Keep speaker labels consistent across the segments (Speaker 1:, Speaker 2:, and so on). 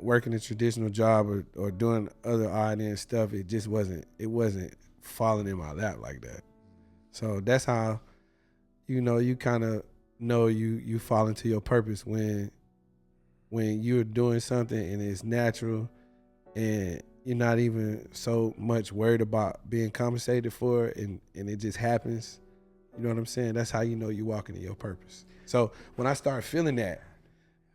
Speaker 1: working a traditional job or doing other odd end stuff, it wasn't falling in my lap like that. So that's how, you kind of know you fall into your purpose when you're doing something and it's natural and you're not even so much worried about being compensated for it and it just happens. You know what I'm saying? That's how you know you're walking in your purpose. So when I started feeling that,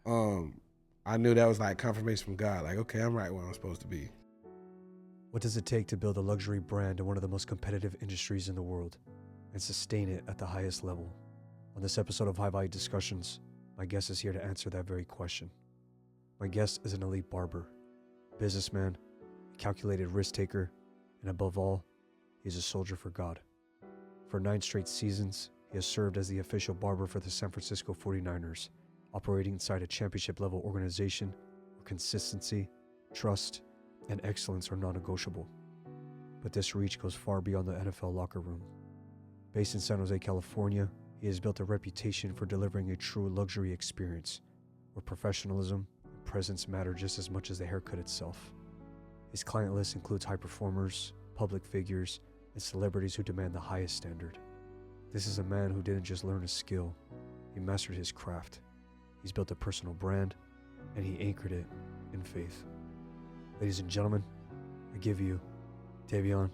Speaker 1: I knew that was like confirmation from God. Like, okay, I'm right where I'm supposed to be.
Speaker 2: What does it take to build a luxury brand in one of the most competitive industries in the world and sustain it at the highest level? On this episode of High Value Discussions, my guest is here to answer that very question. My guest is an elite barber, businessman, a calculated risk taker, and above all, he's a soldier for God. For 9 straight seasons, he has served as the official barber for the San Francisco 49ers, operating inside a championship-level organization where consistency, trust, and excellence are non-negotiable. But this reach goes far beyond the NFL locker room. Based in San Jose, California, he has built a reputation for delivering a true luxury experience, where professionalism and presence matter just as much as the haircut itself. His client list includes high performers, public figures, and celebrities who demand the highest standard. This is a man who didn't just learn a skill, he mastered his craft. He's built a personal brand, and he anchored it in faith. Ladies and gentlemen, I give you Tavion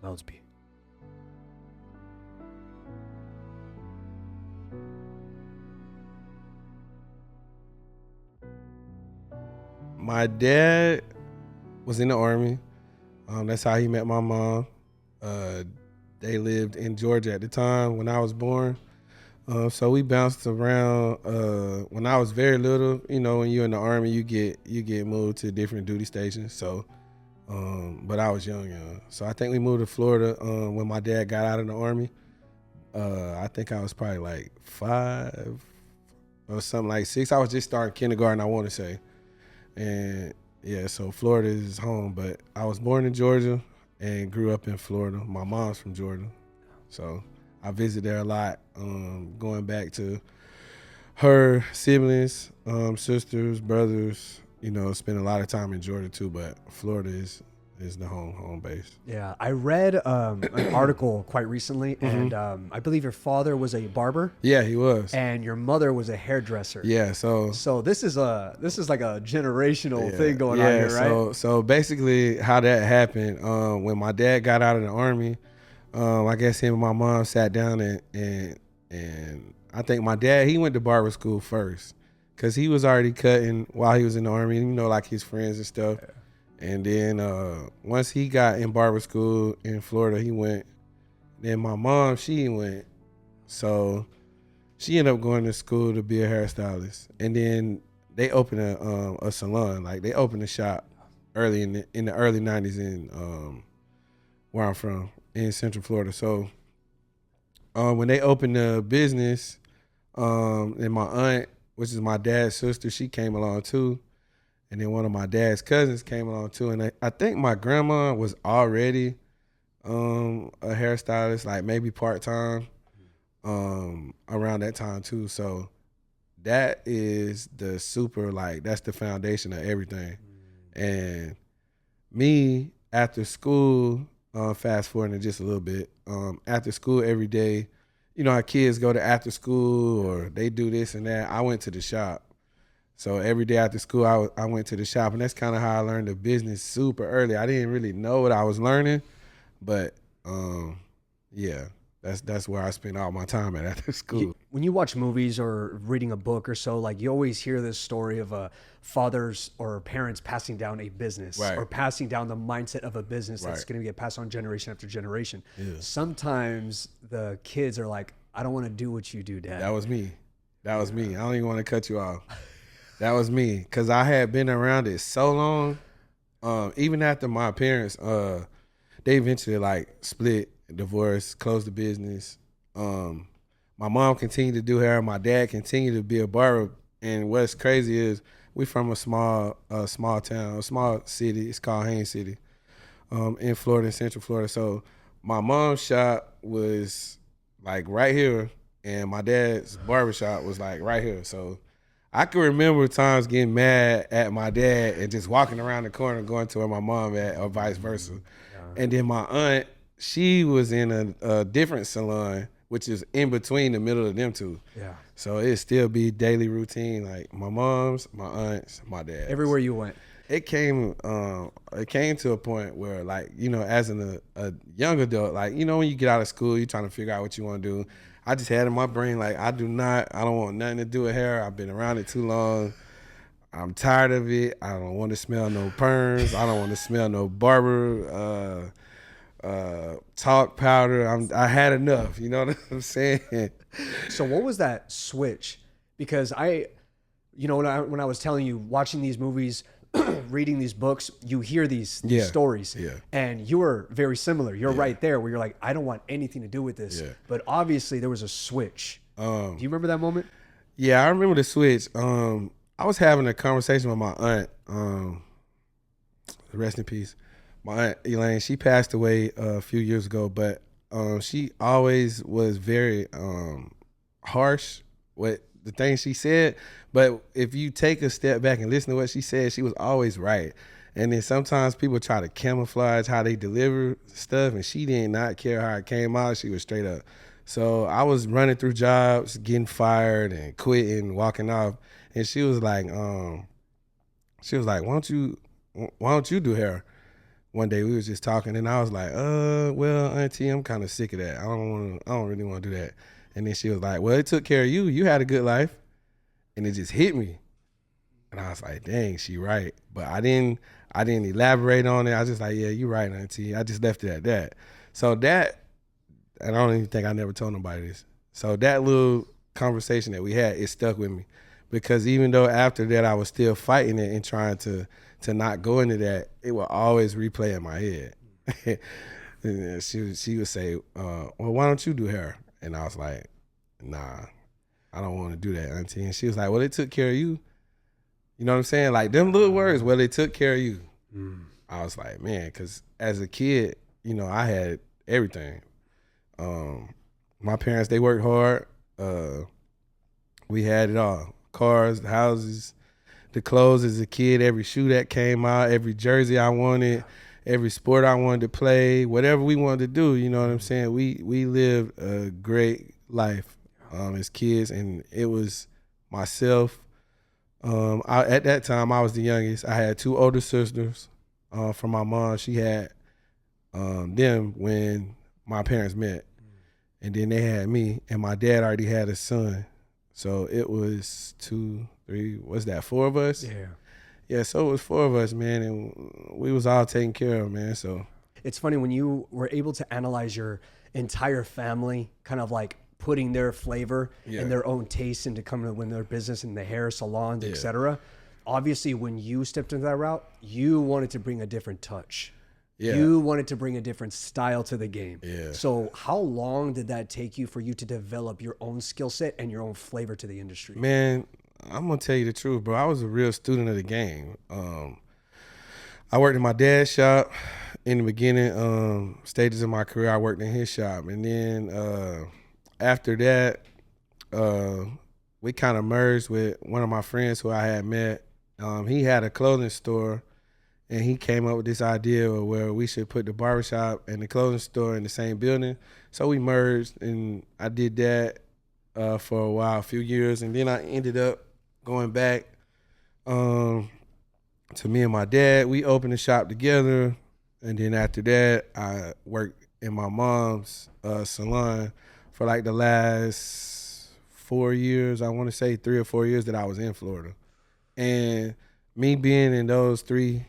Speaker 2: Maultsby.
Speaker 1: My dad was in the Army. That's how he met my mom. They lived in Georgia at the time when I was born. So we bounced around. When I was very little, when you're in the Army, you get moved to different duty stations. So, but I was young. So I think we moved to Florida when my dad got out of the Army. I think I was probably like 5 or something like 6. I was just starting kindergarten, I want to say. And yeah, so Florida is home, but I was born in Georgia and grew up in Florida. My mom's from Georgia, so I visit there a lot, going back to her siblings, sisters, brothers, spend a lot of time in Georgia too, but Florida is the home base.
Speaker 2: Yeah, I read an article quite recently, and I believe your father was a barber.
Speaker 1: Yeah, he was.
Speaker 2: And your mother was a hairdresser.
Speaker 1: Yeah, so
Speaker 2: this is like a generational thing going on here, right?
Speaker 1: So basically how that happened, when my dad got out of the Army, I guess him and my mom sat down and I think my dad, he went to barber school first because he was already cutting while he was in the Army, like his friends and stuff. Yeah. And then once he got in barber school in Florida, he went. Then my mom, she went. So she ended up going to school to be a hairstylist. And then they opened a salon. Like they opened a shop early in the early 90s in where I'm from, in Central Florida. So when they opened the business, and my aunt, which is my dad's sister, she came along too. And then one of my dad's cousins came along too. And I think my grandma was already a hairstylist, like maybe part-time around that time too. So that is the that's the foundation of everything. And me, after school, fast forwarding just a little bit, after school every day, our kids go to after school or they do this and that. I went to the shop. So every day after school, I went to the shop, and that's kind of how I learned the business super early. I didn't really know what I was learning, but yeah, that's where I spent all my time after school.
Speaker 2: When you watch movies or reading a book or so, like you always hear this story of fathers or parents passing down a business, right, or passing down the mindset of a business that's going to get passed on generation after generation. Yeah. Sometimes the kids are like, I don't want to do what you do, Dad.
Speaker 1: That was me. I don't even want to cut you off. That was me, because I had been around it so long. Even after my parents, they eventually split, divorced, closed the business. My mom continued to do hair. My dad continued to be a barber. And what's crazy is we from a small town, a small city. It's called Haines City, in Florida, in Central Florida. So my mom's shop was right here, and my dad's barbershop was right here. So I can remember times getting mad at my dad and just walking around the corner going to where my mom at, or vice versa.
Speaker 2: Yeah.
Speaker 1: And then my aunt, she was in a different salon, which is in between the middle of them two.
Speaker 2: Yeah.
Speaker 1: So it'd still be daily routine, like my mom's, my aunt's, my dad's.
Speaker 2: Everywhere you went.
Speaker 1: It came to a point where, like, you know, as a young adult, like, you know, when you get out of school, you're trying to figure out what you want to do. I just had in my brain, like, I don't want nothing to do with hair. I've been around it too long. I'm tired of it. I don't want to smell no perms. I don't want to smell no Barber talc powder. I had enough. You know what I'm saying?
Speaker 2: So what was that switch? Because when I was telling you, watching these movies, reading these books, you hear these stories, and you were very similar. You're right there where you're like, I don't want anything to do with this. Yeah. But obviously there was a switch. Do you remember that moment?
Speaker 1: Yeah, I remember the switch. I was having a conversation with my aunt. Rest in peace. My aunt Elaine, she passed away a few years ago, but she always was very harsh with the things she said. But if you take a step back and listen to what she said, she was always right. And then sometimes people try to camouflage how they deliver stuff, and she did not care how it came out. She was straight up. So I was running through jobs, getting fired and quitting, walking off, and she was like, why don't you do hair? One day we was just talking, and I was like, well, auntie, I'm kind of sick of that. I don't really want to do that. And then she was like, well, it took care of you. You had a good life. And it just hit me. And I was like, dang, she right. But I didn't elaborate on it. I was just like, yeah, you right, auntie. I just left it at that. So that, and I don't even think I never told nobody this. So that little conversation that we had, it stuck with me. Because even though after that I was still fighting it and trying to not go into that, it would always replay in my head. And she would say, well, why don't you do hair? And I was like, nah, I don't want to do that, auntie. And she was like, well, it took care of you. You know what I'm saying? Like them little words, well, it took care of you. I was like, man, because as a kid, you know, I had everything. My parents, they worked hard. We had it all. Cars, the houses, the clothes as a kid, every shoe that came out, every jersey I wanted, every sport I wanted to play, whatever we wanted to do, you know what I'm saying? We lived a great life as kids, and it was myself. At that time, I was the youngest. I had two older sisters from my mom. She had them when my parents met, and then they had me, and my dad already had a son. So it was 2, 3, what's that, 4 of us? Yeah, so it was 4 of us, man, and we was all taken care of, man. So
Speaker 2: it's funny when you were able to analyze your entire family, kind of like putting their flavor and their own taste into coming to their business in the hair salons, etc. Obviously, when you stepped into that route, you wanted to bring a different touch. Yeah. You wanted to bring a different style to the game. Yeah. So how long did that take you for you to develop your own skill set and your own flavor to the industry?
Speaker 1: Man, I'm going to tell you the truth, bro. I was a real student of the game. I worked in my dad's shop in the beginning stages of my career. I worked in his shop. And then after that, we kind of merged with one of my friends who I had met. He had a clothing store. And he came up with this idea where we should put the barbershop and the clothing store in the same building. So we merged, and I did that for a while, a few years. And then I ended up going back to me and my dad. We opened the shop together. And then after that, I worked in my mom's salon for like the last 4 years. I want to say 3 or 4 years that I was in Florida. And me being in those 3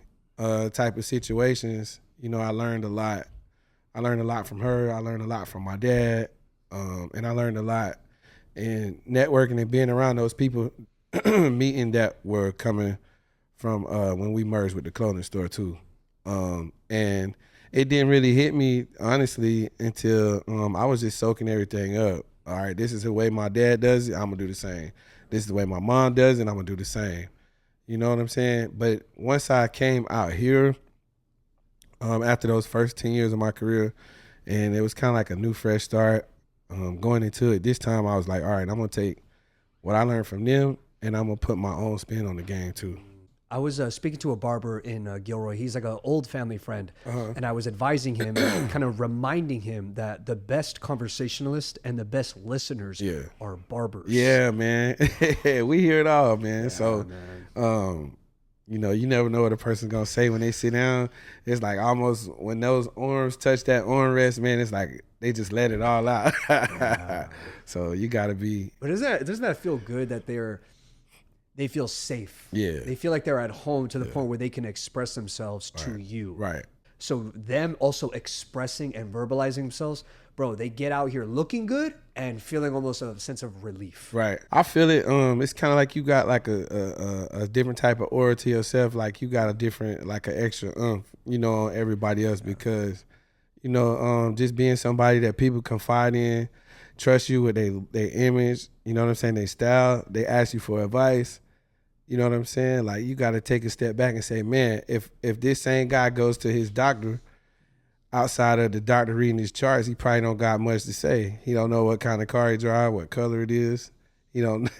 Speaker 1: type of situations, you know, I learned a lot. I learned a lot from her. I learned a lot from my dad. And I learned a lot in networking and being around those people, meeting that were coming from when we merged with the clothing store too. And it didn't really hit me, honestly, until I was just soaking everything up. All right, this is the way my dad does it, I'm going to do the same. This is the way my mom does it, I'm going to do the same. You know what I'm saying? But once I came out here, after those first 10 years of my career, and it was kind of like a new, fresh start, going into it, this time I was like, all right, I'm going to take what I learned from them, and I'm gonna put my own spin on the game too.
Speaker 2: I was speaking to a barber in Gilroy. He's like an old family friend.
Speaker 1: Uh-huh.
Speaker 2: And I was advising him and kind of reminding him that the best conversationalists and the best listeners are barbers.
Speaker 1: Yeah, man. We hear it all, man.
Speaker 2: Yeah,
Speaker 1: so,
Speaker 2: man.
Speaker 1: you know, you never know what a person's going to say when they sit down. It's like almost when those arms touch that armrest, man, it's like they just let it all out. Yeah. So you got to be.
Speaker 2: But doesn't that feel good that they feel safe?
Speaker 1: Yeah.
Speaker 2: They feel like they're at home to the point where they can express themselves to you.
Speaker 1: Right.
Speaker 2: So them also expressing and verbalizing themselves, bro, they get out here looking good and feeling almost a sense of relief.
Speaker 1: Right. I feel it. It's kind of like you got like a different type of aura to yourself. Like you got a different, like an extra you know, on everybody else because, you know, just being somebody that people confide in, trust you with their image, you know what I'm saying, their style, they ask you for advice. You know what I'm saying? Like you got to take a step back and say, man, if this same guy goes to his doctor, outside of the doctor reading his charts, he probably don't got much to say. He don't know what kind of car he drive, what color it is. He don't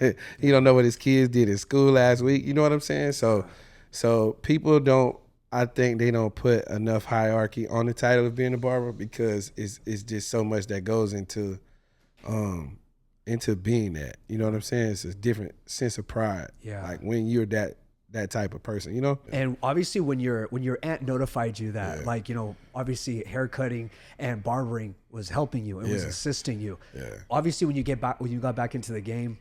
Speaker 1: know what his kids did in school last week. You know what I'm saying? So people don't. I think they don't put enough hierarchy on the title of being a barber because it's just so much that goes into being that. You know what I'm saying? It's a different sense of pride.
Speaker 2: Yeah.
Speaker 1: Like when you're that type of person, you know?
Speaker 2: And obviously when your aunt notified you that, like, you know, obviously haircutting and barbering was helping you. It was assisting you. Yeah. Obviously when you got back into the game,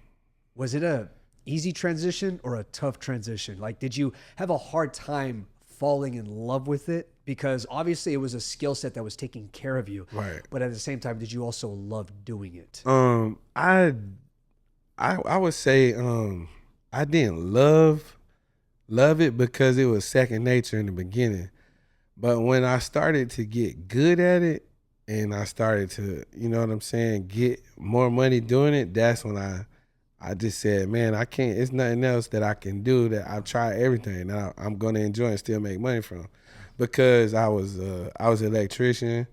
Speaker 2: was it a easy transition or a tough transition? Like, did you have a hard time falling in love with it? Because obviously it was a skill set that was taking care of you. Right. But at the same time, did you also love doing it?
Speaker 1: I would say I didn't love it because it was second nature in the beginning. But when I started to get good at it and I started to, you know what I'm saying, get more money doing it, that's when I just said, man, I can't, it's nothing else that I can do that I've tried everything that I'm going to enjoy and still make money from. Because I was an electrician.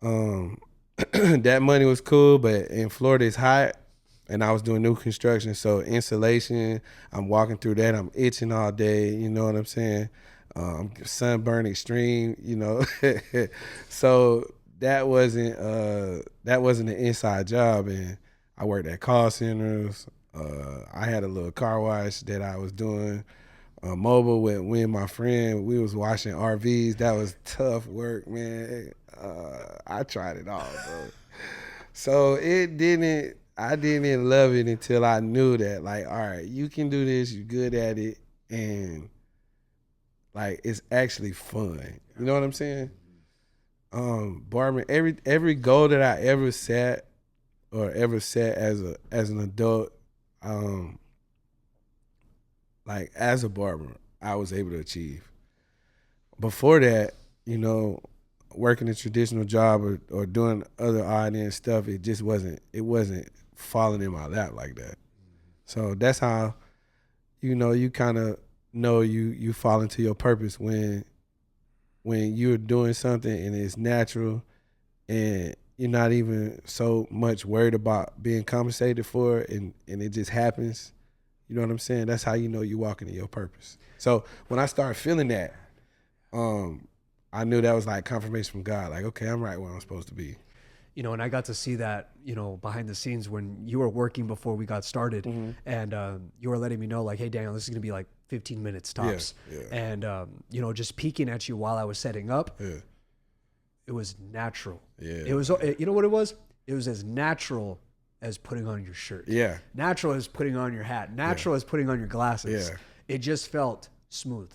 Speaker 1: That money was cool, but in Florida it's hot. And I was doing new construction, so insulation, I'm walking through that, I'm itching all day, you know what I'm saying? Sunburn extreme, you know. So that wasn't an inside job, and I worked at call centers. I had a little car wash that I was doing mobile with me and my friend. We was washing RVs. That was tough work, man. I tried it all, bro. So I didn't love it until I knew that, like, all right, you can do this, you're good at it, and like it's actually fun. You know what I'm saying? Barbering, every goal that I ever set as an adult, like as a barber, I was able to achieve. Before that, you know, working a traditional job or doing other odd end stuff, it wasn't falling in my lap like that. So that's how, you know, you kind of know you fall into your purpose when you're doing something and it's natural and you're not even so much worried about being compensated for it and it just happens. You know what I'm saying? That's how you know you're walking in your purpose. So when I started feeling that, I knew that was like confirmation from God. Like, okay, I'm right where I'm supposed to be.
Speaker 2: You know, and I got to see that, you know, behind the scenes when you were working before we got started, and you were letting me know, like, hey, Daniel, this is going to be like 15 minutes tops. Yeah. And, you know, just peeking at you while I was setting up, it was natural. Yeah. It was, you know what it was? It was as natural as putting on your shirt. Yeah. Natural as putting on your hat. Natural as putting on your glasses. Yeah. It just felt smooth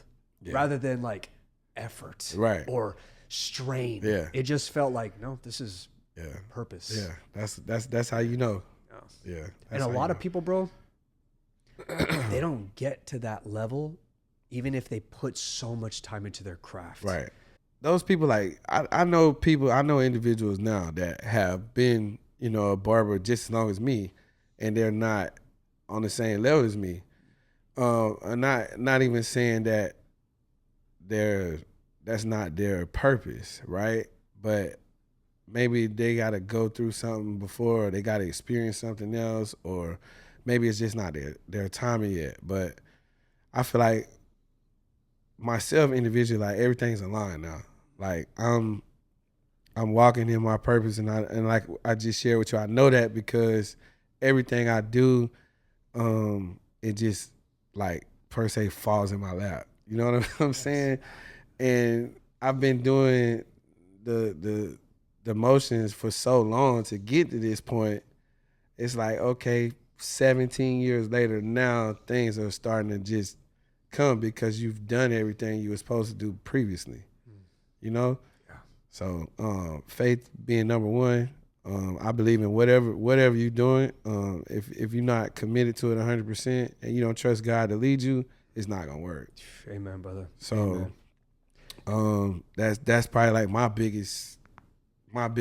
Speaker 2: rather than like effort or strain. Yeah. It just felt like, no, this is purpose.
Speaker 1: Yeah. That's how you know. Yeah.
Speaker 2: And a lot of people, bro, they don't get to that level even if they put so much time into their craft.
Speaker 1: Right. Those people, like, I know individuals now that have been, you know, a barber just as long as me, and they're not on the same level as me. I'm not even saying that that's not their purpose, right? But maybe they got to go through something before, or they got to experience something else, or maybe it's just not their timing yet. But I feel like myself individually, like everything's aligned now. Like I'm walking in my purpose, and like I just shared with you, I know that because everything I do, it just like per se falls in my lap. You know what I'm saying? And I've been doing the motions for so long to get to this point. It's like, okay, 17 years later, now things are starting to just come because you've done everything you were supposed to do previously. You know?
Speaker 2: Yeah.
Speaker 1: So faith being number one. I believe in whatever you're doing. If you're not committed to it 100% and you don't trust God to lead you, it's not gonna work.
Speaker 2: Amen, brother.
Speaker 1: So
Speaker 2: Amen.
Speaker 1: that's probably like my biggest what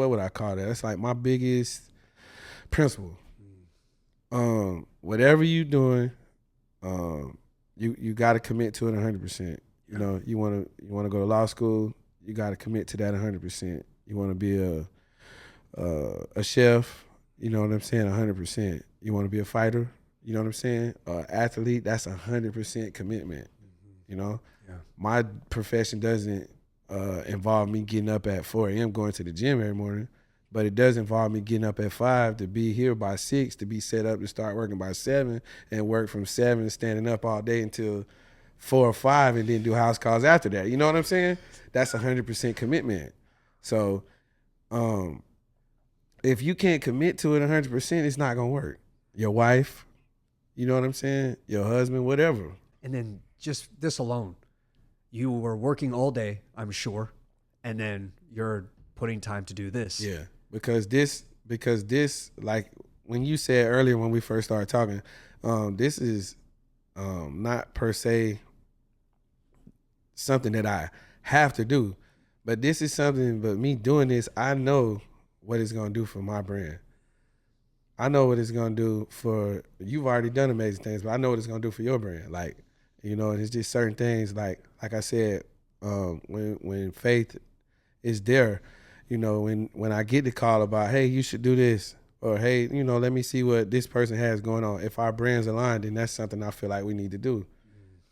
Speaker 1: would I call that? That's like my biggest principle. Whatever you doing, you got to commit to it 100%. You know, you want to go to law school, you got to commit to that 100%. You want to be a chef, you know what I'm saying, 100%. You want to be a fighter, you know what I'm saying, athlete, that's 100% commitment. You know, my profession doesn't involve me getting up at 4 a.m. going to the gym every morning, but it does involve me getting up at 5 to be here by 6 to be set up to start working by 7 and work from 7 standing up all day until 4 or 5 and then do house calls after that. You know what I'm saying? That's 100% commitment. So if you can't commit to it 100%, it's not going to work. Your wife, you know what I'm saying? Your husband, whatever.
Speaker 2: And then just this alone, you were working all day, I'm sure, and then you're putting time to do this.
Speaker 1: Yeah, because this, like when you said earlier when we first started talking, this is not per se something that I have to do, but this is something. But me doing this, I know what it's gonna do for my brand. I know what it's gonna do for you've already done amazing things, but I know what it's gonna do for your brand. Like, you know, and it's just certain things. Like I said, when faith is there, you know, when I get the call about, hey, you should do this, or hey, you know, let me see what this person has going on. If our brands align, then that's something I feel like we need to do.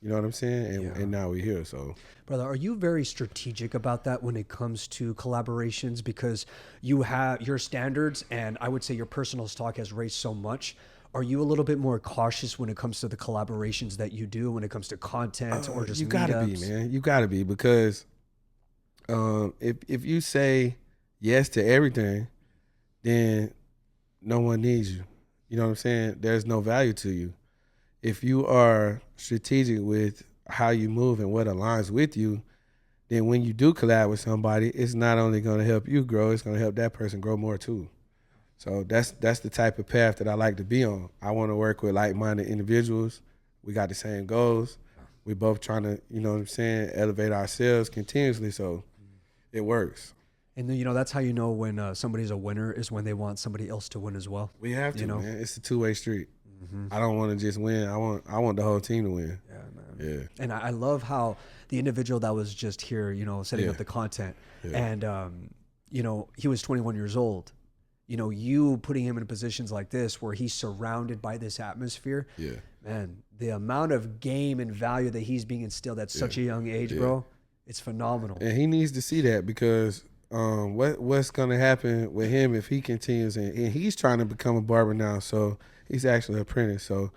Speaker 1: You know what I'm saying? And now we're here. So,
Speaker 2: brother, are you very strategic about that when it comes to collaborations? Because you have your standards, and I would say your personal stock has raised so much. Are you a little bit more cautious when it comes to the collaborations that you do, when it comes to content or just
Speaker 1: you gotta
Speaker 2: meetups?
Speaker 1: be, man. You gotta be, because if you say yes to everything, then no one needs you. You know what I'm saying? There's no value to you. If you are strategic with how you move and what aligns with you, then when you do collab with somebody, it's not only going to help you grow, it's going to help that person grow more too. So that's the type of path that I like to be on. I want to work with like-minded individuals. We got the same goals. We both trying to, you know what I'm saying, elevate ourselves continuously. So it works.
Speaker 2: And then, you know, that's how you know when somebody's a winner is when they want somebody else to win as well.
Speaker 1: We have to,
Speaker 2: you know?
Speaker 1: man. It's a two-way street. I don't want to just win. I want the whole team to win.
Speaker 2: Yeah, man.
Speaker 1: Yeah.
Speaker 2: And I love how the individual that was just here, you know, setting up the content, and you know, he was 21 years old. You know, you putting him in positions like this where he's surrounded by this atmosphere. Yeah. Man, the amount of game and value that he's being instilled at such a young age, bro, it's phenomenal.
Speaker 1: And he needs to see that, because what's gonna happen with him if he continues, and he's trying to become a barber now, so he's actually an apprentice. So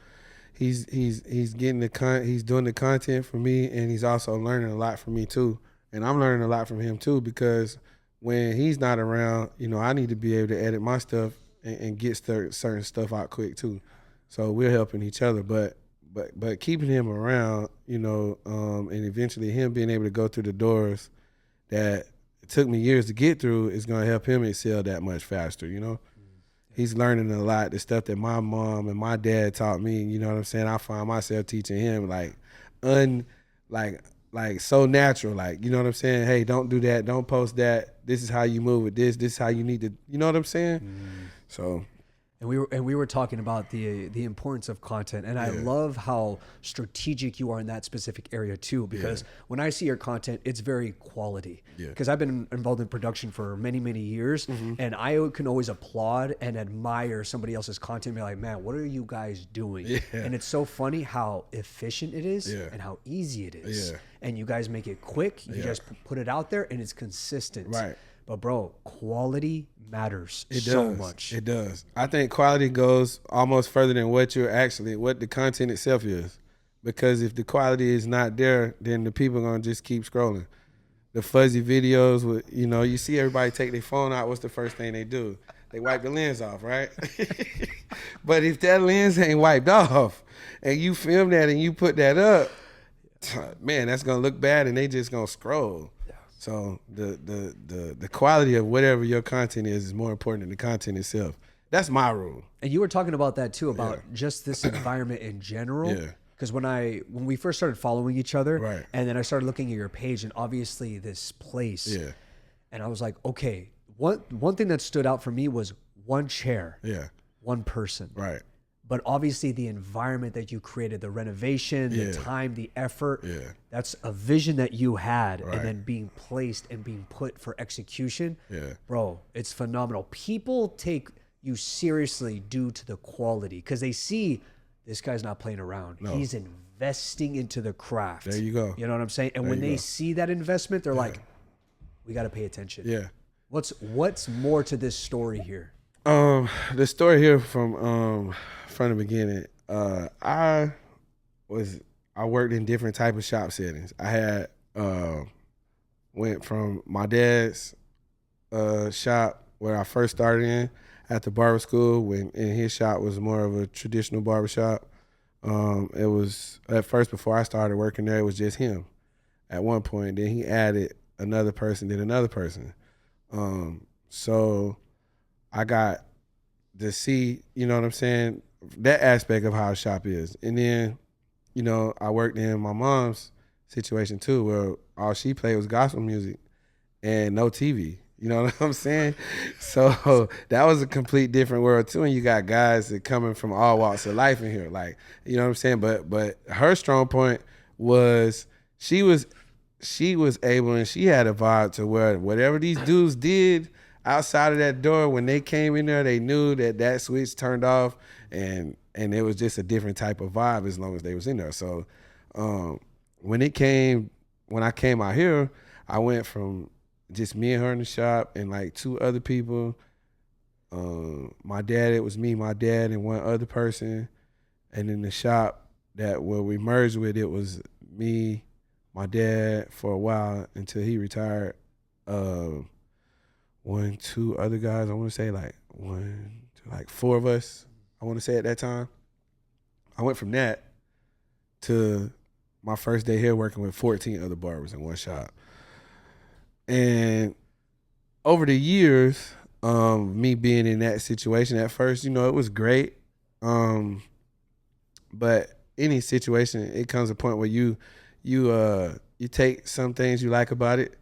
Speaker 1: he's getting he's doing the content for me, and he's also learning a lot from me too. And I'm learning a lot from him too, because when he's not around, you know, I need to be able to edit my stuff and get certain stuff out quick too. So we're helping each other, but keeping him around, you know, and eventually him being able to go through the doors that it took me years to get through is going to help him excel that much faster, you know. He's learning a lot, the stuff that my mom and my dad taught me, you know what I'm saying? I find myself teaching him like so natural, like, you know what I'm saying? Hey, don't do that, don't post that. This is how you move with this is how you need to, you know what I'm saying? So
Speaker 2: And we were talking about the importance of content, and I love how strategic you are in that specific area too. Because when I see your content, it's very quality. Because I've been involved in production for many years, and I can always applaud and admire somebody else's content. And be like, man, what are you guys doing? And it's so funny how efficient it is and how easy it is. And you guys make it quick. You just put it out there, and it's consistent.
Speaker 1: Right.
Speaker 2: But bro, quality matters much.
Speaker 1: It does. I think quality goes almost further than what the content itself is. Because if the quality is not there, then the people are gonna just keep scrolling. The fuzzy videos with, you see everybody take their phone out, what's the first thing they do? They wipe the lens off, right? But if that lens ain't wiped off and you film that and you put that up, man, that's gonna look bad and they just gonna scroll. So the quality of whatever your content is more important than the content itself. That's my rule.
Speaker 2: And you were talking about that too, about just this environment in general.
Speaker 1: Yeah.
Speaker 2: Because when we first started following each other,
Speaker 1: Right.
Speaker 2: and then I started looking at your page, and obviously this place, and I was like, okay, one thing that stood out for me was one chair, one person,
Speaker 1: Right.
Speaker 2: But obviously the environment that you created, the renovation, the time, the effort, that's a vision that you had, and then being placed and being put for execution. Bro, it's phenomenal. People take you seriously due to the quality, because they see this guy's not playing around. No. He's investing into the craft.
Speaker 1: There you go.
Speaker 2: You know what I'm saying? And when they see that investment, they're like, we got to pay attention.
Speaker 1: Yeah.
Speaker 2: What's more to this story here?
Speaker 1: The story here from the beginning, I worked in different type of shop settings. I had went from my dad's shop where I first started in at the barber school, and his shop was more of a traditional barbershop. It was at first, before I started working there, it was just him at one point. Then he added another person, then another person. So I got to see, you know what I'm saying, that aspect of how a shop is. And then, I worked in my mom's situation too, where all she played was gospel music and no TV. You know what I'm saying? So that was a complete different world too. And you got guys that coming from all walks of life in here, like, you know what I'm saying? But her strong point was she was able, and she had a vibe to where whatever these dudes did outside of that door, when they came in there, they knew that switch turned off, and it was just a different type of vibe as long as they was in there. So when I came out here, I went from just me and her in the shop and like two other people. My dad, it was me, my dad, and one other person. And in the shop where we merged with, it was me, my dad for a while until he retired. One, two other guys, I want to say like four of us, I want to say at that time. I went from that to my first day here working with 14 other barbers in one shop. And over the years, me being in that situation at first, it was great. But any situation, it comes a point where you take some things you like about it,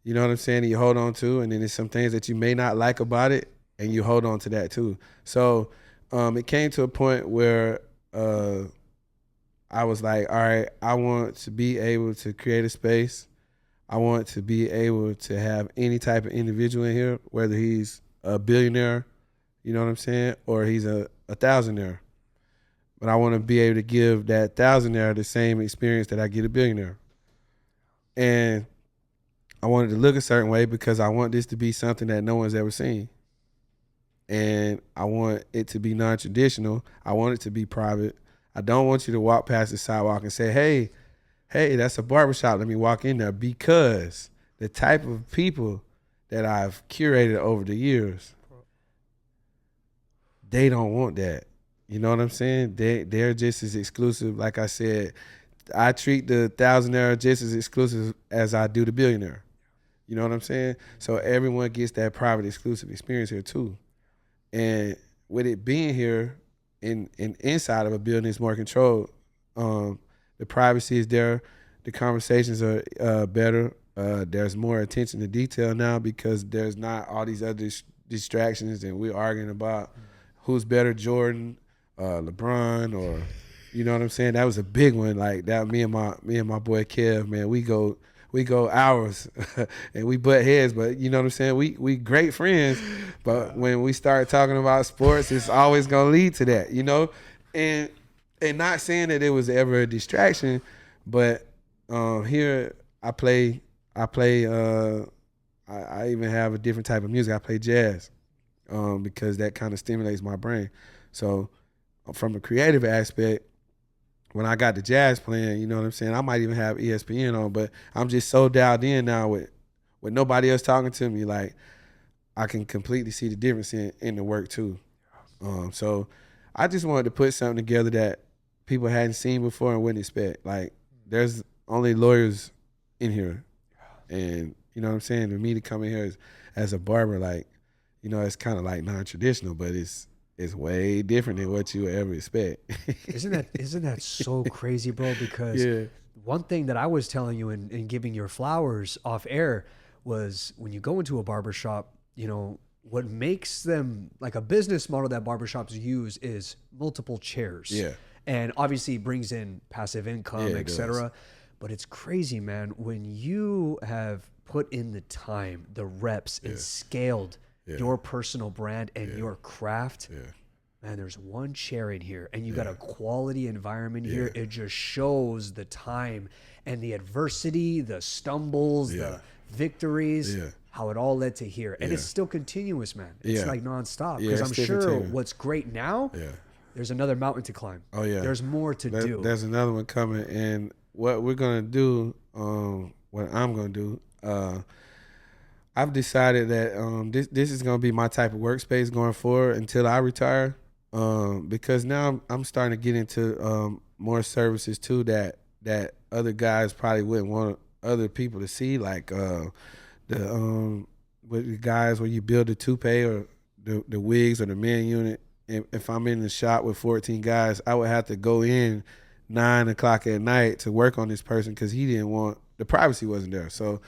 Speaker 1: you know what I'm saying, and you hold on to, and then there's some things that you may not like about it, and you hold on to that too. So it came to a point where I was like, all right, I want to be able to create a space. I want to be able to have any type of individual in here, whether he's a billionaire, you know what I'm saying, or he's a thousandaire. But I want to be able to give that thousandaire the same experience that I get a billionaire. And I wanted to look a certain way because I want this to be something that no one's ever seen. And I want it to be non-traditional. I want it to be private. I don't want you to walk past the sidewalk and say, hey, that's a barbershop, let me walk in there, because the type of people that I've curated over the years, they don't want that. You know what I'm saying? They're just as exclusive. Like I said, I treat the thousandaire just as exclusive as I do the billionaire. You know what I'm saying? So everyone gets that private, exclusive experience here too. And with it being here inside of a building, it's more controlled. The privacy is there. The conversations are better. There's more attention to detail now because there's not all these other distractions, and we're arguing about who's better, Jordan, LeBron, or you know what I'm saying? That was a big one. Like that, me and my boy Kev, man, we go hours and we butt heads, but you know what I'm saying? We great friends, but when we start talking about sports, it's always gonna lead to that, you know? And not saying that it was ever a distraction, but here I even have a different type of music. I play jazz because that kind of stimulates my brain. So from a creative aspect, when I got the jazz playing, you know what I'm saying? I might even have ESPN on, but I'm just so dialed in now with nobody else talking to me. Like I can completely see the difference in the work too. So I just wanted to put something together that people hadn't seen before and wouldn't expect. Like there's only lawyers in here, and you know what I'm saying? For me to come in here as a barber, like, you know, it's kind of like non-traditional, but it's way different than what you would ever expect.
Speaker 2: Isn't that so crazy, bro? Because one thing that I was telling you and giving your flowers off air was when you go into a barbershop, you know, what makes them like a business model that barbershops use is multiple chairs.
Speaker 1: Yeah.
Speaker 2: And obviously brings in passive income, etc. But it's crazy, man, when you have put in the time, the reps, and scaled your personal brand and your craft. Man, there's one chair in here and you got a quality environment here. It just shows the time and the adversity, the stumbles, the victories, how it all led to here. And it's still continuous, man. It's like nonstop. Because I'm sure what's great now, there's another mountain to climb.
Speaker 1: Oh, yeah.
Speaker 2: There's more to do.
Speaker 1: There's another one coming. And what we're going to do, what I'm going to do, I've decided that this is going to be my type of workspace going forward until I retire. Because now I'm starting to get into more services too that other guys probably wouldn't want other people to see, like with the guys where you build the toupee or the wigs or the men unit. If I'm in the shop with 14 guys, I would have to go in 9 o'clock at night to work on this person because he didn't want, the privacy wasn't there. So,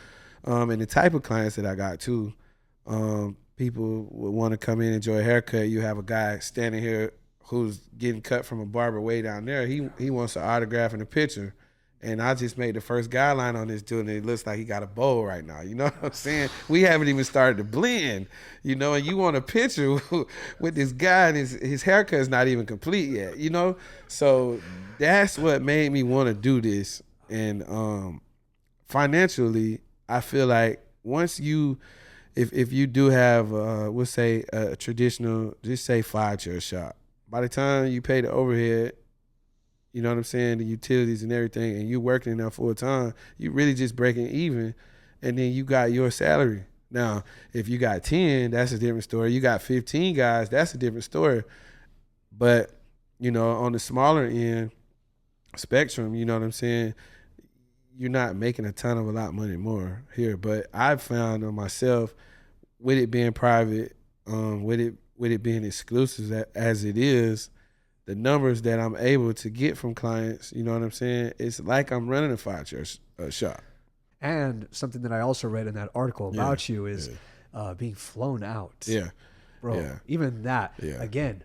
Speaker 1: and the type of clients that I got too, people would want to come in and enjoy a haircut. You have a guy standing here who's getting cut from a barber way down there. He wants an autograph and a picture. And I just made the first guideline on this dude, and it looks like he got a bowl right now. You know what I'm saying? We haven't even started to blend, you know, and you want a picture with this guy, and his haircut is not even complete yet, you know? So that's what made me want to do this. And financially, I feel like once you, if you do have, we'll say a traditional, just say 5-chair shop, by the time you pay the overhead, you know what I'm saying, the utilities and everything, and you working in there full time, you really just breaking even, and then you got your salary. Now, if you got 10, that's a different story. You got 15 guys, that's a different story. But, you know, on the smaller end spectrum, you know what I'm saying, you're not making a ton of a lot of money more here. But I've found on myself, with it being private, with it being exclusive as it is, the numbers that I'm able to get from clients, you know what I'm saying? It's like I'm running a 5-chair shop.
Speaker 2: And something that I also read in that article about you is being flown out.
Speaker 1: Yeah.
Speaker 2: Bro, even that, again,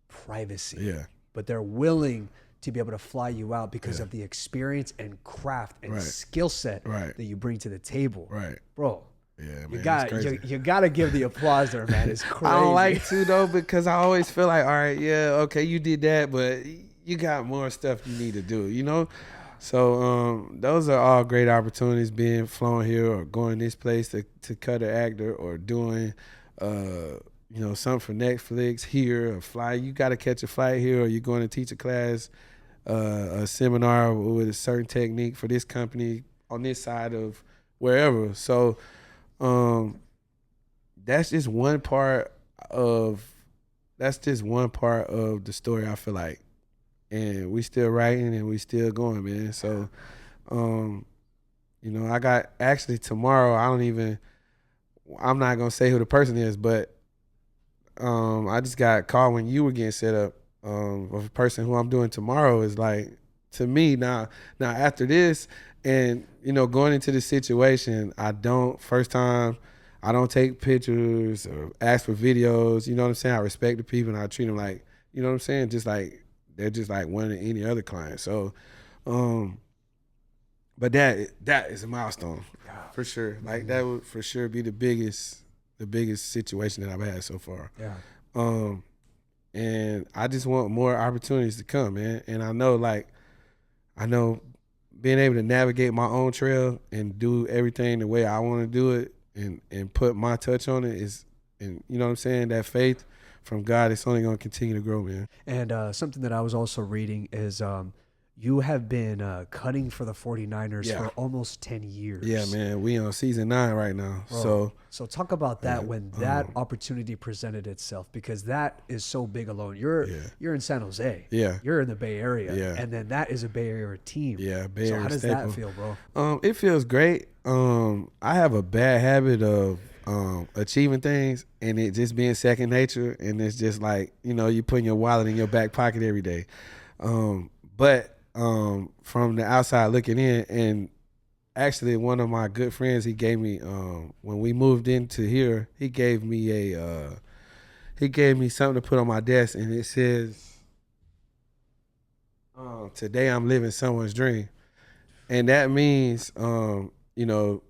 Speaker 2: privacy.
Speaker 1: Yeah.
Speaker 2: But they're willing to be able to fly you out because of the experience and craft and skill set that you bring to the table.
Speaker 1: Right.
Speaker 2: Bro.
Speaker 1: Yeah,
Speaker 2: man, you gotta give the applause there, man. It's crazy.
Speaker 1: I don't like to though, because I always feel like, all right, okay, you did that, but you got more stuff you need to do, you know? So those are all great opportunities, being flown here or going this place to cut an actor or doing you know, something for Netflix here or fly. You gotta catch a flight here, or you're going to teach a class, a seminar with a certain technique for this company on this side of wherever. So that's just one part of the story, I feel like. And we still writing and we still going, man. So you know, I got actually tomorrow, I'm not gonna say who the person is, but I just got called when you were getting set up of a person who I'm doing tomorrow. Is like, to me now after this, and you know, going into the situation, first time I don't take pictures or ask for videos. You know what I'm saying? I respect the people and I treat them like, you know what I'm saying? Just like they're just like one of any other client. So, but that is a milestone for sure. Like that would for sure be the biggest situation that I've had so far.
Speaker 2: Yeah.
Speaker 1: And I just want more opportunities to come, man. And I know being able to navigate my own trail and do everything the way I want to do it and put my touch on it is, and you know what I'm saying, that faith from God, it's only going to continue to grow, man.
Speaker 2: And something that I was also reading is you have been cutting for the 49ers for almost 10 years.
Speaker 1: Yeah, man. We on season 9 right now.
Speaker 2: Bro, so talk about that when that opportunity presented itself, because that is so big alone. You're in San Jose.
Speaker 1: Yeah.
Speaker 2: You're in the Bay Area.
Speaker 1: Yeah.
Speaker 2: And then that is a Bay Area team.
Speaker 1: Yeah, Bay Area.
Speaker 2: So how does
Speaker 1: staple.
Speaker 2: that feel, bro?
Speaker 1: It feels great. I have a bad habit of achieving things and it just being second nature, and it's just like, you know, you putting your wallet in your back pocket every day. But from the outside looking in, and actually one of my good friends, he gave me when we moved into here, he gave me something to put on my desk, and it says, today I'm living someone's dream. And that means you know,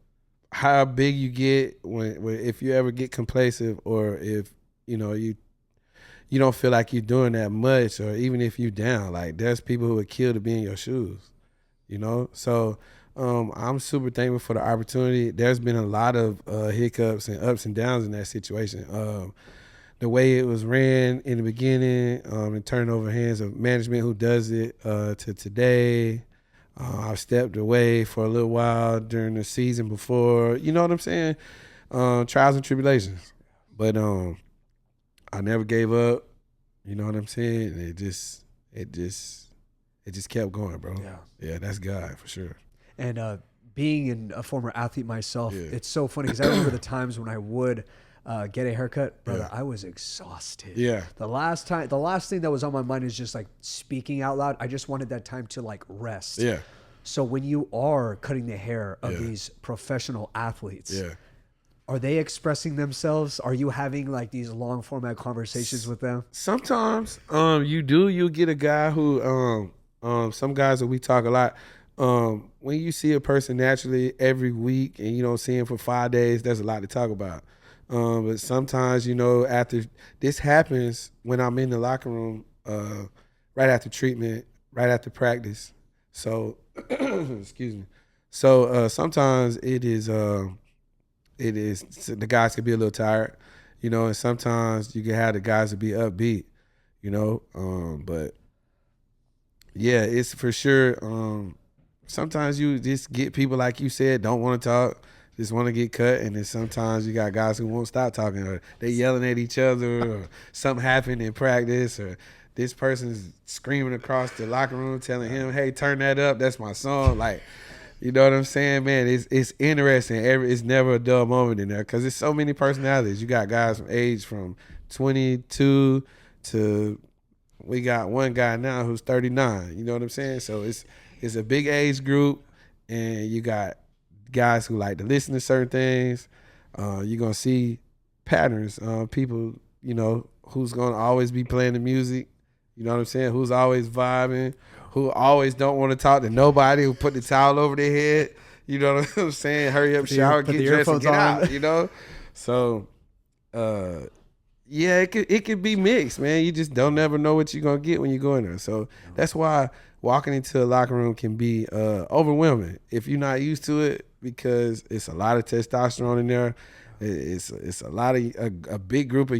Speaker 1: how big you get when if you ever get complacent, or if you know you don't feel like you're doing that much, or even if you down, like there's people who would kill to be in your shoes, you know. So I'm super thankful for the opportunity. There's been a lot of hiccups and ups and downs in that situation. The way it was ran in the beginning, and turned over hands of management who does it to today. I've stepped away for a little while during the season before, you know what I'm saying? Trials and tribulations. But I never gave up, you know what I'm saying? It just kept going, bro. Yeah, that's God for sure.
Speaker 2: And being a former athlete myself, it's so funny because I remember the times when I would get a haircut, brother, I was exhausted.
Speaker 1: Yeah.
Speaker 2: The last thing that was on my mind is just like speaking out loud. I just wanted that time to like rest.
Speaker 1: Yeah.
Speaker 2: So when you are cutting the hair of these professional athletes, are they expressing themselves? Are you having like these long format conversations with them?
Speaker 1: Sometimes you get a guy who some guys that we talk a lot. When you see a person naturally every week and you don't see him for 5 days, there's a lot to talk about. But sometimes, you know, after this happens when I'm in the locker room, right after treatment, right after practice. So, excuse me. So sometimes it is the guys can be a little tired, you know, and sometimes you can have the guys to be upbeat, you know. But yeah, it's for sure. Sometimes you just get people, like you said, don't want to talk, just want to get cut, and then sometimes you got guys who won't stop talking, or they yelling at each other, or something happened in practice, or this person's screaming across the locker room telling him, hey, turn that up, that's my song. Like, you know what I'm saying, man? It's interesting. It's never a dull moment in there because there's so many personalities. You got guys from 22 to, we got one guy now who's 39. You know what I'm saying? So it's a big age group, and you got guys who like to listen to certain things. You're gonna see patterns. People, you know, who's gonna always be playing the music. You know what I'm saying? Who's always vibing, who always don't want to talk to nobody, who put the towel over their head. You know what I'm saying? Hurry up, shower, get dressed, and get out. You know? So, yeah, it could be mixed, man. You just don't never know what you're going to get when you go in there. So that's why walking into a locker room can be overwhelming if you're not used to it, because it's a lot of testosterone in there. It's a lot of a big group of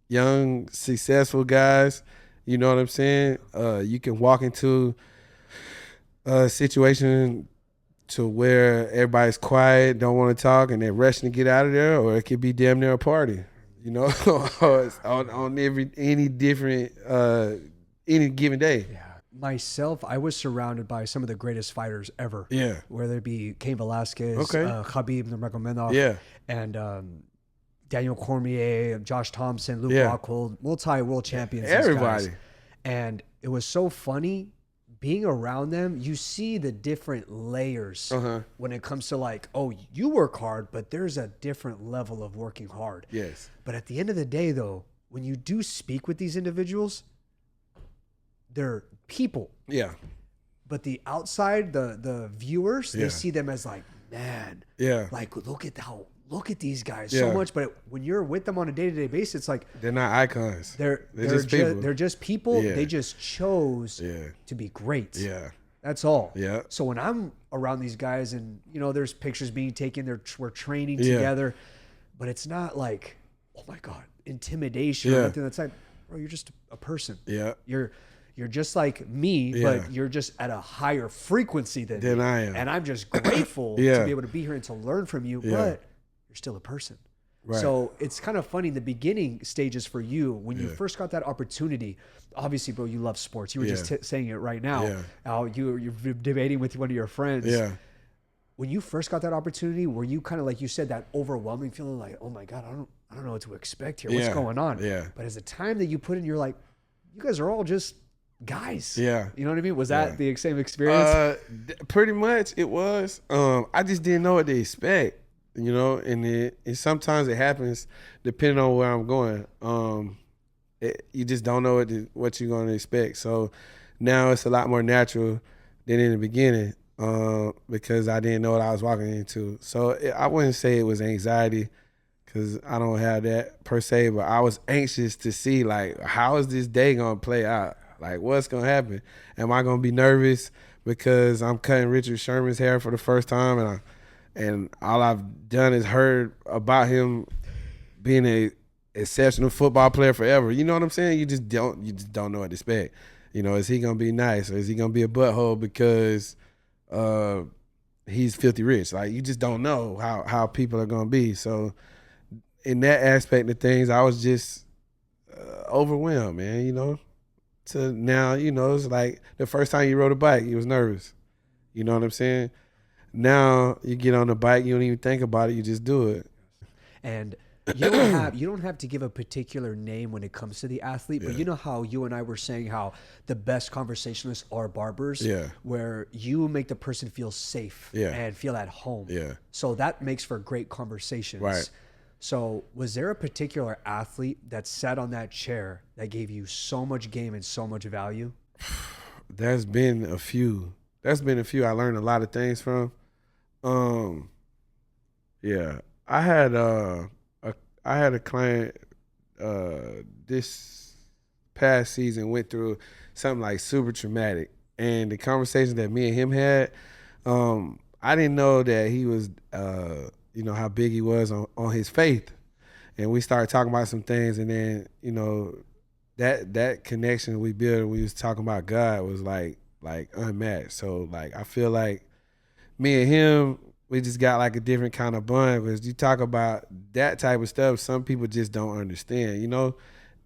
Speaker 1: young successful guys. You know what I'm saying? You can walk into a situation to where everybody's quiet, don't want to talk, and they're rushing to get out of there, or it could be damn near a party. You know, on any given day.
Speaker 2: Yeah. Myself, I was surrounded by some of the greatest fighters ever.
Speaker 1: Yeah.
Speaker 2: Whether it be Cain Velasquez, Khabib Nurmagomedov, and Daniel Cormier, Josh Thompson, Luke Rockhold, multi-world champions.
Speaker 1: Everybody.
Speaker 2: And it was so funny being around them, you see the different layers
Speaker 1: Uh-huh.
Speaker 2: when it comes to like, oh, you work hard, but there's a different level of working hard.
Speaker 1: Yes.
Speaker 2: But at the end of the day, though, when you do speak with these individuals, they're people.
Speaker 1: Yeah.
Speaker 2: But the outside, the viewers,
Speaker 1: Yeah.
Speaker 2: they see them as like, man,
Speaker 1: Yeah.
Speaker 2: like look at these guys
Speaker 1: Yeah.
Speaker 2: so much. But when you're with them on a day-to-day basis, it's like
Speaker 1: They're not icons.
Speaker 2: they're
Speaker 1: just people.
Speaker 2: they're just people.
Speaker 1: Yeah.
Speaker 2: They just chose
Speaker 1: Yeah.
Speaker 2: to be great.
Speaker 1: Yeah.
Speaker 2: That's all.
Speaker 1: Yeah.
Speaker 2: So when I'm around these guys and, you know, there's pictures being taken, we're training
Speaker 1: Yeah.
Speaker 2: together, but it's not like, oh my God, intimidation or
Speaker 1: Yeah.
Speaker 2: anything. That's like, bro, you're just a person.
Speaker 1: Yeah.
Speaker 2: You're just like me,
Speaker 1: Yeah.
Speaker 2: but you're just at a higher frequency than
Speaker 1: Than
Speaker 2: me.
Speaker 1: I am.
Speaker 2: And I'm just grateful
Speaker 1: Yeah.
Speaker 2: to be able to be here and to learn from you,
Speaker 1: Yeah.
Speaker 2: but you're still a person.
Speaker 1: Right.
Speaker 2: So it's kind of funny in the beginning stages for you when you
Speaker 1: Yeah.
Speaker 2: first got that opportunity. Obviously, bro, you love sports. You were just
Speaker 1: Yeah.
Speaker 2: saying it right now.
Speaker 1: Yeah.
Speaker 2: How you're debating with one of your friends.
Speaker 1: Yeah.
Speaker 2: When you first got that opportunity, were you kind of like you said that overwhelming feeling like, oh my God, I don't know what to expect here. What's
Speaker 1: Yeah.
Speaker 2: going on?
Speaker 1: Yeah.
Speaker 2: But as the time that you put in, you're like, you guys are all just guys.
Speaker 1: Yeah.
Speaker 2: You know what I mean? Was that
Speaker 1: Yeah.
Speaker 2: the same experience?
Speaker 1: Pretty much it was. I just didn't know what to expect, you know, and sometimes it happens depending on where I'm going. You just don't know what you're going to expect. So now it's a lot more natural than in the beginning because I didn't know what I was walking into. So I wouldn't say it was anxiety because I don't have that per se, but I was anxious to see, like, how is this day going to play out? Like, what's going to happen? Am I going to be nervous because I'm cutting Richard Sherman's hair for the first time and all I've done is heard about him being a exceptional football player forever. You know what I'm saying? You just don't know what to expect. You know, is he going to be nice or is he going to be a butthole because he's filthy rich? Like, you just don't know how people are going to be. So in that aspect of things, I was just overwhelmed, man, you know. To now, you know, it's like the first time you rode a bike, you was nervous. You know what I'm saying? Now you get on the bike, you don't even think about it, you just do it.
Speaker 2: And you don't have to give a particular name when it comes to the athlete, but
Speaker 1: Yeah.
Speaker 2: you know how you and I were saying how the best conversationalists are barbers,
Speaker 1: Yeah.
Speaker 2: where you make the person feel safe
Speaker 1: Yeah.
Speaker 2: and feel at home.
Speaker 1: Yeah.
Speaker 2: So that makes for great conversations.
Speaker 1: Right.
Speaker 2: So was there a particular athlete that sat on that chair that gave you so much game and so much value?
Speaker 1: There's been a few. I learned a lot of things from. Yeah. I had a client this past season went through something like super traumatic, and the conversation that me and him had, I didn't know that he was you know, how big he was on his faith. And we started talking about some things, and then, you know, that connection we built, we was talking about God, was like unmatched. So like I feel like me and him, we just got like a different kind of bond, because you talk about that type of stuff, some people just don't understand, you know?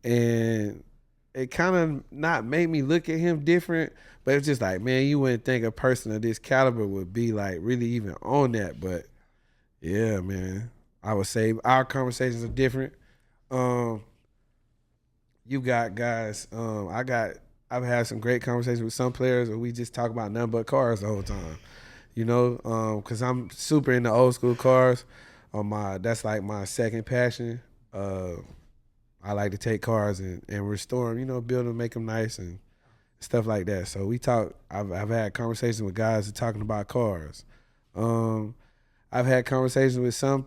Speaker 1: And it kind of not made me look at him different, but it's just like, man, you wouldn't think a person of this caliber would be like really even on that. But yeah, man, I would say our conversations are different. You got guys, I've had some great conversations with some players where we just talk about nothing but cars the whole time, you know, because I'm super into old school cars. That's like my second passion. I like to take cars and restore them, you know, build them, make them nice and stuff like that. So we talk. I've had conversations with guys that talking about cars. I've had conversations with some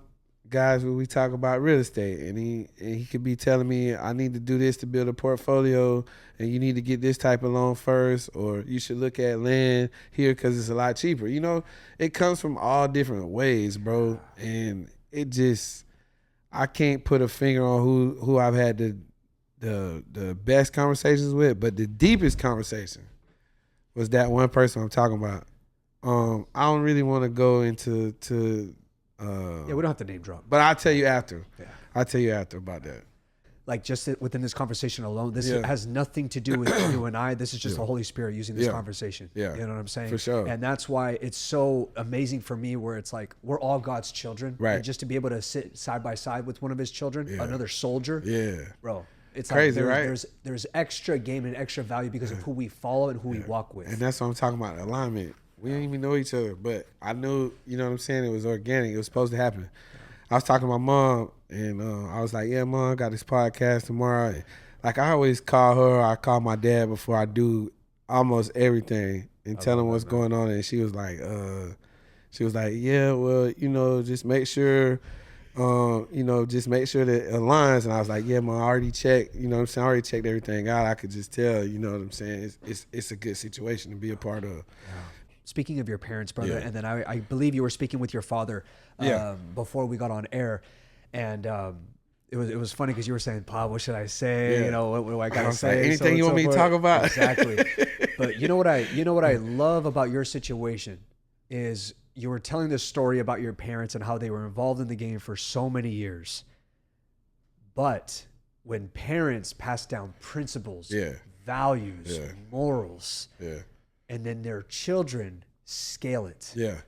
Speaker 1: guys where we talk about real estate, and he could be telling me, I need to do this to build a portfolio, and you need to get this type of loan first, or you should look at land here because it's a lot cheaper. You know, it comes from all different ways, bro, and it just, I can't put a finger on who I've had the best conversations with, but the deepest conversation was that one person I'm talking about. I don't really want to go into
Speaker 2: Yeah, we don't have to name drop.
Speaker 1: but I'll tell you after.
Speaker 2: Yeah.
Speaker 1: I'll tell you after about that.
Speaker 2: Like just within this conversation alone, this
Speaker 1: Yeah.
Speaker 2: has nothing to do with you and I. This is just the Holy Spirit using this
Speaker 1: Yeah.
Speaker 2: conversation.
Speaker 1: Yeah.
Speaker 2: You know what I'm saying?
Speaker 1: For sure.
Speaker 2: And that's why it's so amazing for me, where it's like we're all God's children.
Speaker 1: Right.
Speaker 2: And just to be able to sit side by side with one of his children,
Speaker 1: Yeah.
Speaker 2: another soldier,
Speaker 1: Yeah.
Speaker 2: bro, It's
Speaker 1: Crazy,
Speaker 2: like
Speaker 1: right?
Speaker 2: there's extra game and extra value because of who we follow and who we walk with.
Speaker 1: And that's what I'm talking about, alignment. We didn't even know each other, but I knew, you know what I'm saying, it was organic. It was supposed to happen. I was talking to my mom, and I was like, yeah, Mom, I got this podcast tomorrow. And, like, I always call her, I call my dad before I do almost everything and tell him what's going on. And she was like, yeah, well, you know, just make sure, just make sure that it aligns. And I was like, yeah, Mom, I already checked, you know what I'm saying? I already checked everything out. I could just tell, you know what I'm saying? It's a good situation to be a part of.
Speaker 2: Yeah. Speaking of your parents, brother,
Speaker 1: Yeah.
Speaker 2: and then I believe you were speaking with your father before we got on air, and it was funny because you were saying, "Pa, what should I say?
Speaker 1: Yeah.
Speaker 2: You know, what do I gotta
Speaker 1: was
Speaker 2: say?
Speaker 1: like, anything you want me to talk about?"
Speaker 2: Exactly. But you know what I love about your situation is you were telling this story about your parents and how they were involved in the game for so many years. But when parents pass down principles, values, morals, and then their children scale it.
Speaker 1: Yeah.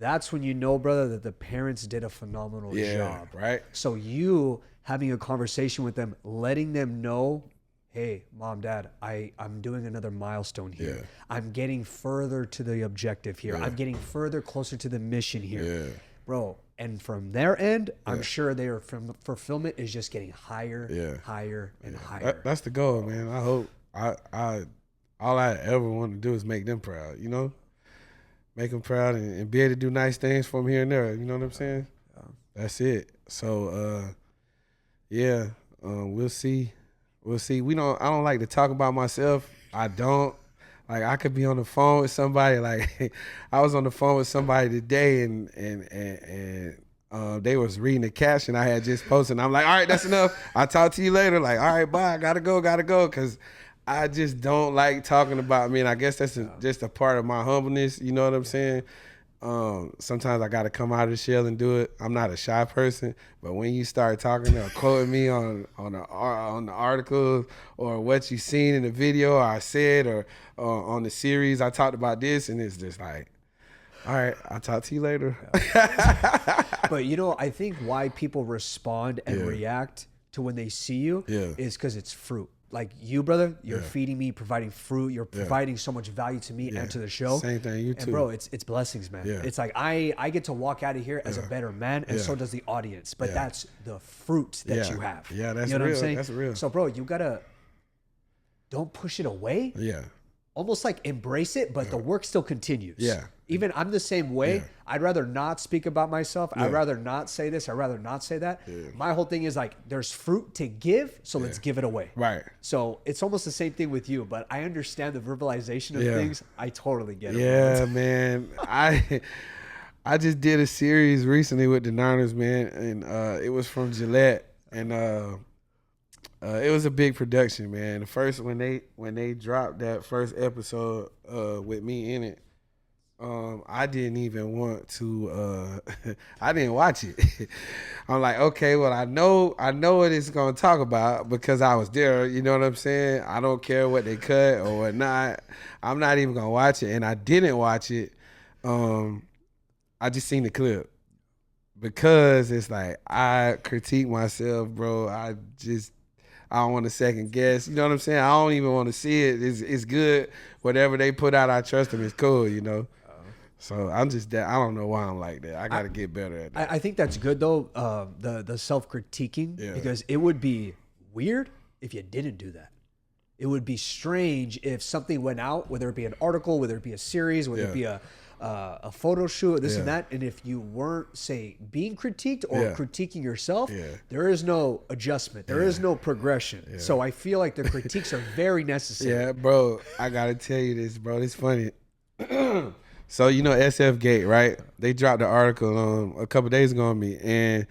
Speaker 2: That's when you know, brother, that the parents did a phenomenal job.
Speaker 1: Right.
Speaker 2: So you having a conversation with them, letting them know, hey, Mom, Dad, I'm doing another milestone here.
Speaker 1: Yeah.
Speaker 2: I'm getting further to the objective here. I'm getting further closer to the mission here.
Speaker 1: Yeah.
Speaker 2: Bro, and from their end, I'm sure their fulfillment is just getting higher, higher, and higher.
Speaker 1: That's the goal, man. I hope all I ever want to do is make them proud, you know? Make them proud and be able to do nice things for them here and there. You know what I'm saying? That's it. So, we'll see. We'll see. I don't like to talk about myself. I don't. Like, I could be on the phone with somebody. Like, I was on the phone with somebody today, and they was reading the caption I had just posted. And I'm like, all right, that's enough. I'll talk to you later. Like, all right, bye. Gotta go. Because I just don't like talking about me. And I guess that's just a part of my humbleness. You know what I'm saying? Sometimes I got to come out of the shell and do it. I'm not a shy person, but when you start talking or quoting me on the articles or what you seen in the video or I said or on the series, I talked about this, and it's just like, all right, I'll talk to you later.
Speaker 2: But I think why people respond and react to when they see you is because it's fruit. Like you, brother, you're feeding me, providing fruit. You're providing so much value to me and to the show.
Speaker 1: Same thing, you too.
Speaker 2: And bro, it's blessings, man.
Speaker 1: Yeah.
Speaker 2: It's like I get to walk out of here as a better man, and so does the audience. But that's the fruit that you have.
Speaker 1: Yeah, that's
Speaker 2: you know
Speaker 1: real.
Speaker 2: What I'm saying?
Speaker 1: That's real.
Speaker 2: So, bro, you gotta don't push it away.
Speaker 1: Yeah.
Speaker 2: Almost like embrace it, but the work still continues.
Speaker 1: Yeah.
Speaker 2: Even I'm the same way.
Speaker 1: Yeah.
Speaker 2: I'd rather not speak about myself.
Speaker 1: Yeah.
Speaker 2: I'd rather not say this. I'd rather not say that.
Speaker 1: Yeah.
Speaker 2: My whole thing is like, there's fruit to give, so let's give it away.
Speaker 1: Right.
Speaker 2: So it's almost the same thing with you, but I understand the verbalization of things. I totally get it.
Speaker 1: Yeah, man. I just did a series recently with the Niners, man, and it was from Gillette, and it was a big production, man. The first when they dropped that first episode with me in it, I didn't even want to. I didn't watch it. I'm like, okay, well, I know what it's gonna talk about because I was there. You know what I'm saying? I don't care what they cut or what not. I'm not even gonna watch it, and I didn't watch it. I just seen the clip because it's like I critique myself, bro. I don't want to second guess. You know what I'm saying? I don't even want to see it. It's good. Whatever they put out, I trust them. It's cool, you know? So I'm just that. I don't know why I'm like that. I got to get better at that.
Speaker 2: I think that's good, though, the self-critiquing, because it would be weird if you didn't do that. It would be strange if something went out, whether it be an article, whether it be a series, whether it be a photo shoot, this and that, and if you weren't, say, being critiqued or critiquing yourself, there is no adjustment. There is no progression. So I feel like the critiques are very necessary.
Speaker 1: Yeah, bro, I got to tell you this, bro. It's funny. So, you know, SF Gate, right? They dropped the article a couple days ago on me, and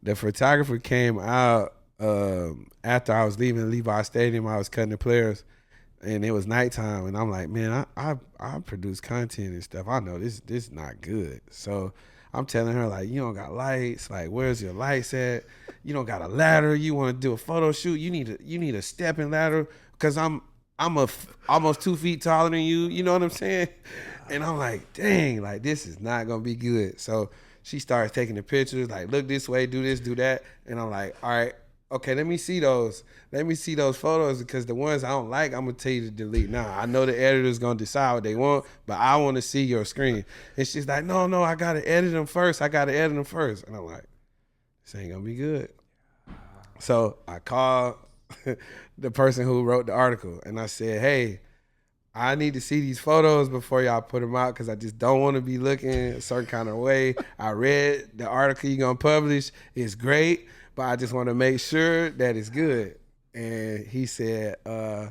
Speaker 1: the photographer came out after I was leaving Levi Stadium. I was cutting the players, and it was nighttime, and I'm like, man, I produce content and stuff. I know this is not good. So I'm telling her, like, you don't got lights. Like, where's your lights at? You don't got a ladder. You want to do a photo shoot? You need a stepping ladder because I'm almost 2 feet taller than you. You know what I'm saying? And I'm like, dang, like this is not gonna be good. So she starts taking the pictures, like, look this way, do this, do that, and I'm like, all right, okay, let me see those. Let me see those photos because the ones I don't like, I'm gonna tell you to delete. Now I know the editor's gonna decide what they want, but I want to see your screen. And she's like, no, I gotta edit them first. And I'm like, this ain't gonna be good. So I called the person who wrote the article and I said, hey, I need to see these photos before y'all put them out because I just don't want to be looking a certain kind of way. I read the article you're going to publish. It's great, but I just want to make sure that it's good. And he said, all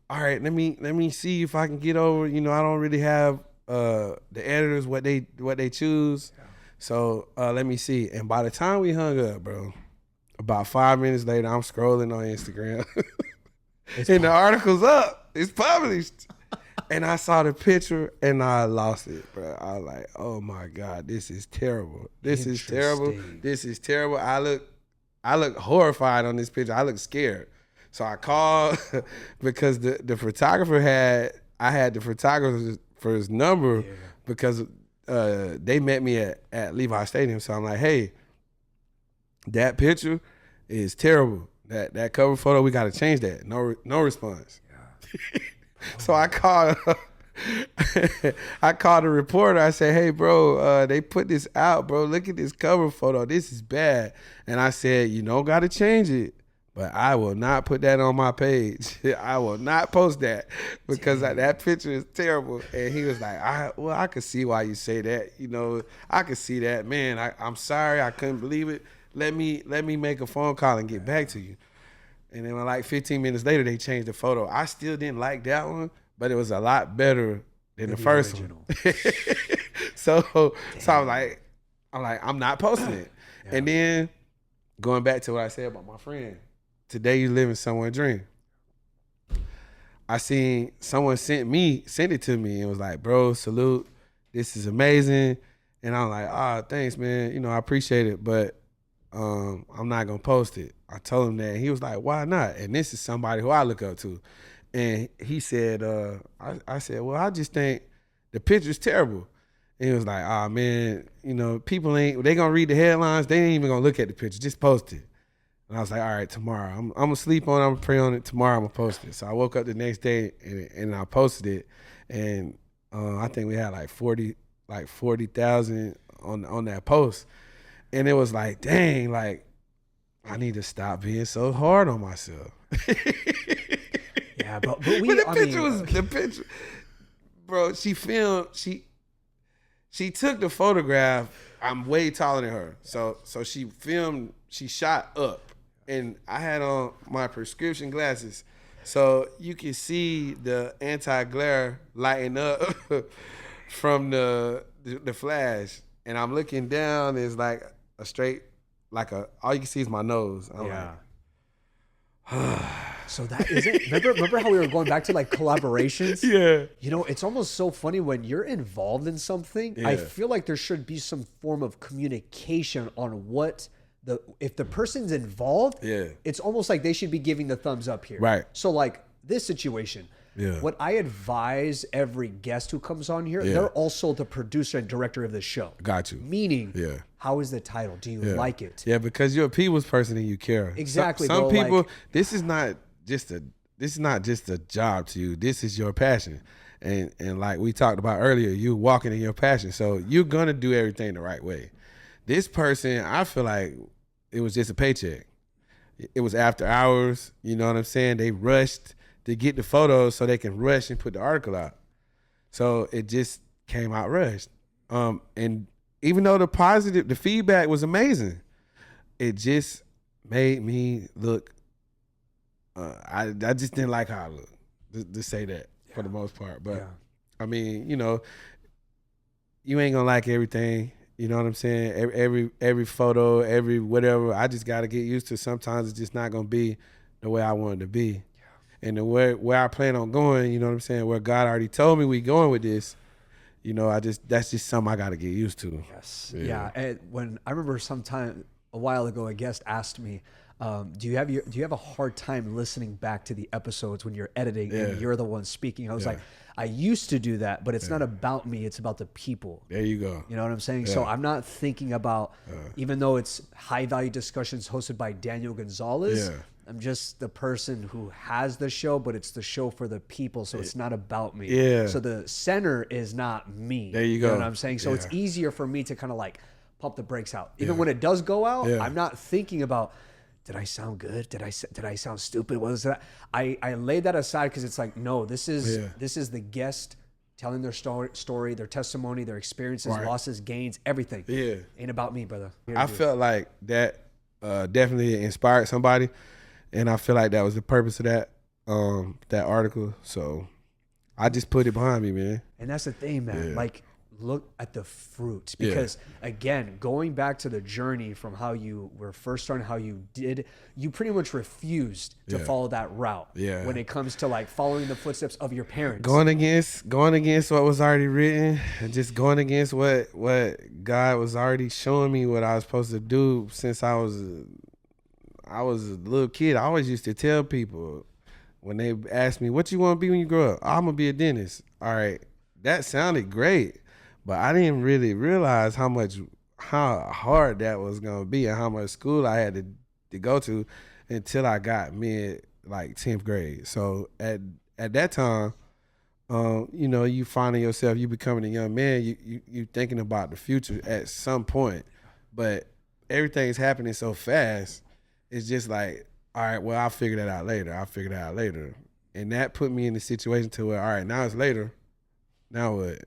Speaker 1: right, let me see if I can get over. I don't really have the editors, what they choose. So let me see. And by the time we hung up, bro, about 5 minutes later, I'm scrolling on Instagram. And the article's up. It's published. And I saw the picture and I lost it, bro. I was like, oh my God, this is terrible. This is terrible. I look horrified on this picture. I look scared. So I called because the photographer I had the photographer's number because they met me at Levi Stadium. So I'm like, hey, that picture is terrible. That cover photo, we got to change that. No response. Yeah. So I called the reporter. I said, hey, bro, they put this out, bro. Look at this cover photo. This is bad. And I said, got to change it. But I will not put that on my page. I will not post that because that picture is terrible. And he was like, I could see why you say that. I could see that. Man, I'm sorry. I couldn't believe it. Let me make a phone call and get back to you. And then like 15 minutes later, they changed the photo. I still didn't like that one, but it was a lot better than the first original one. So I'm like, I'm not posting it. Yeah. And then going back to what I said about my friend, today you living somewhere dream. I seen someone sent it to me and was like, bro, salute. This is amazing. And I'm like, thanks, man. I appreciate it, but I'm not gonna post it. I told him that. And he was like, why not? And this is somebody who I look up to. And he said, I said, well, I just think the picture's terrible. And he was like, man, people they gonna read the headlines. They ain't even gonna look at the picture. Just post it. And I was like, all right, tomorrow. I'm gonna sleep on it. I'm gonna pray on it. Tomorrow I'm gonna post it. So I woke up the next day and I posted it. And I think we had like 40,000 on that post. And it was like, dang, like, I need to stop being so hard on myself.
Speaker 2: Yeah, but the
Speaker 1: picture, bro, she took the photograph. I'm way taller than her. So she shot up. And I had on my prescription glasses. So you can see the anti-glare lighting up from the flash. And I'm looking down, it's like a straight, all you can see is my nose. I'm like,
Speaker 2: so that is it. Remember how we were going back to like collaborations?
Speaker 1: Yeah.
Speaker 2: It's almost so funny when you're involved in something. Yeah. I feel like there should be some form of communication on if the person's involved, it's almost like they should be giving the thumbs up here.
Speaker 1: Right.
Speaker 2: So like this situation, what I advise every guest who comes on here, they're also the producer and director of the show.
Speaker 1: Got you.
Speaker 2: Meaning, how is the title? Do you like it?
Speaker 1: Yeah, because you're a people's person and you care.
Speaker 2: Exactly.
Speaker 1: Some people, this is not just a job to you. This is your passion. And like we talked about earlier, you walking in your passion. So you're gonna do everything the right way. This person, I feel like it was just a paycheck. It was after hours, you know what I'm saying? They rushed to get the photos so they can rush and put the article out. So it just came out rushed. And even though the feedback was amazing, it just made me look, I just didn't like how I looked, to say that for the most part. But I mean, you ain't gonna like everything. You know what I'm saying? Every photo, every whatever, I just got to get used to. Sometimes it's just not going to be the way I want it to be. And the where I plan on going, you know what I'm saying, where God already told me we going with this, that's just something I got to get used to.
Speaker 2: Yes. Yeah. And when I remember a while ago, a guest asked me, Do you have a hard time listening back to the episodes when you're editing and you're the one speaking? I was like, I used to do that, but it's not about me. It's about the people.
Speaker 1: There you go.
Speaker 2: You know what I'm saying? So I'm not thinking about, even though it's High Value Discussions hosted by Daniel Gonzalez, I'm just the person who has the show, but it's the show for the people. So it's not about me.
Speaker 1: Yeah.
Speaker 2: So the center is not me.
Speaker 1: There you go.
Speaker 2: You know what I'm saying? So it's easier for me to kind of like pump the brakes out. Even when it does go out, I'm not thinking about, did I sound good? Did I sound stupid? What was that? I laid that aside because it's like, no, this is the guest telling their story, their testimony, their experiences, losses, gains, everything. Yeah. Ain't about me, brother.
Speaker 1: I felt like that definitely inspired somebody, and I feel like that was the purpose of that article. So I just put it behind me, man.
Speaker 2: And that's the thing, man. Yeah. Like, look at the fruit, because again, going back to the journey from how you were first starting, how you pretty much refused to follow that route. Yeah. When it comes to like following the footsteps of your parents,
Speaker 1: going against what was already written, and just going against what God was already showing me what I was supposed to do since I was a little kid. I always used to tell people when they asked me, "What you want to be when you grow up?" I'm gonna be a dentist. All right, that sounded great. But I didn't really realize how hard that was gonna be and how much school I had to go to until I got mid like 10th grade. So at that time, you finding yourself, you becoming a young man, you thinking about the future at some point, but everything's happening so fast. It's just like, all right, well, I'll figure that out later. And that put me in the situation to where, all right, now it's later. Now what?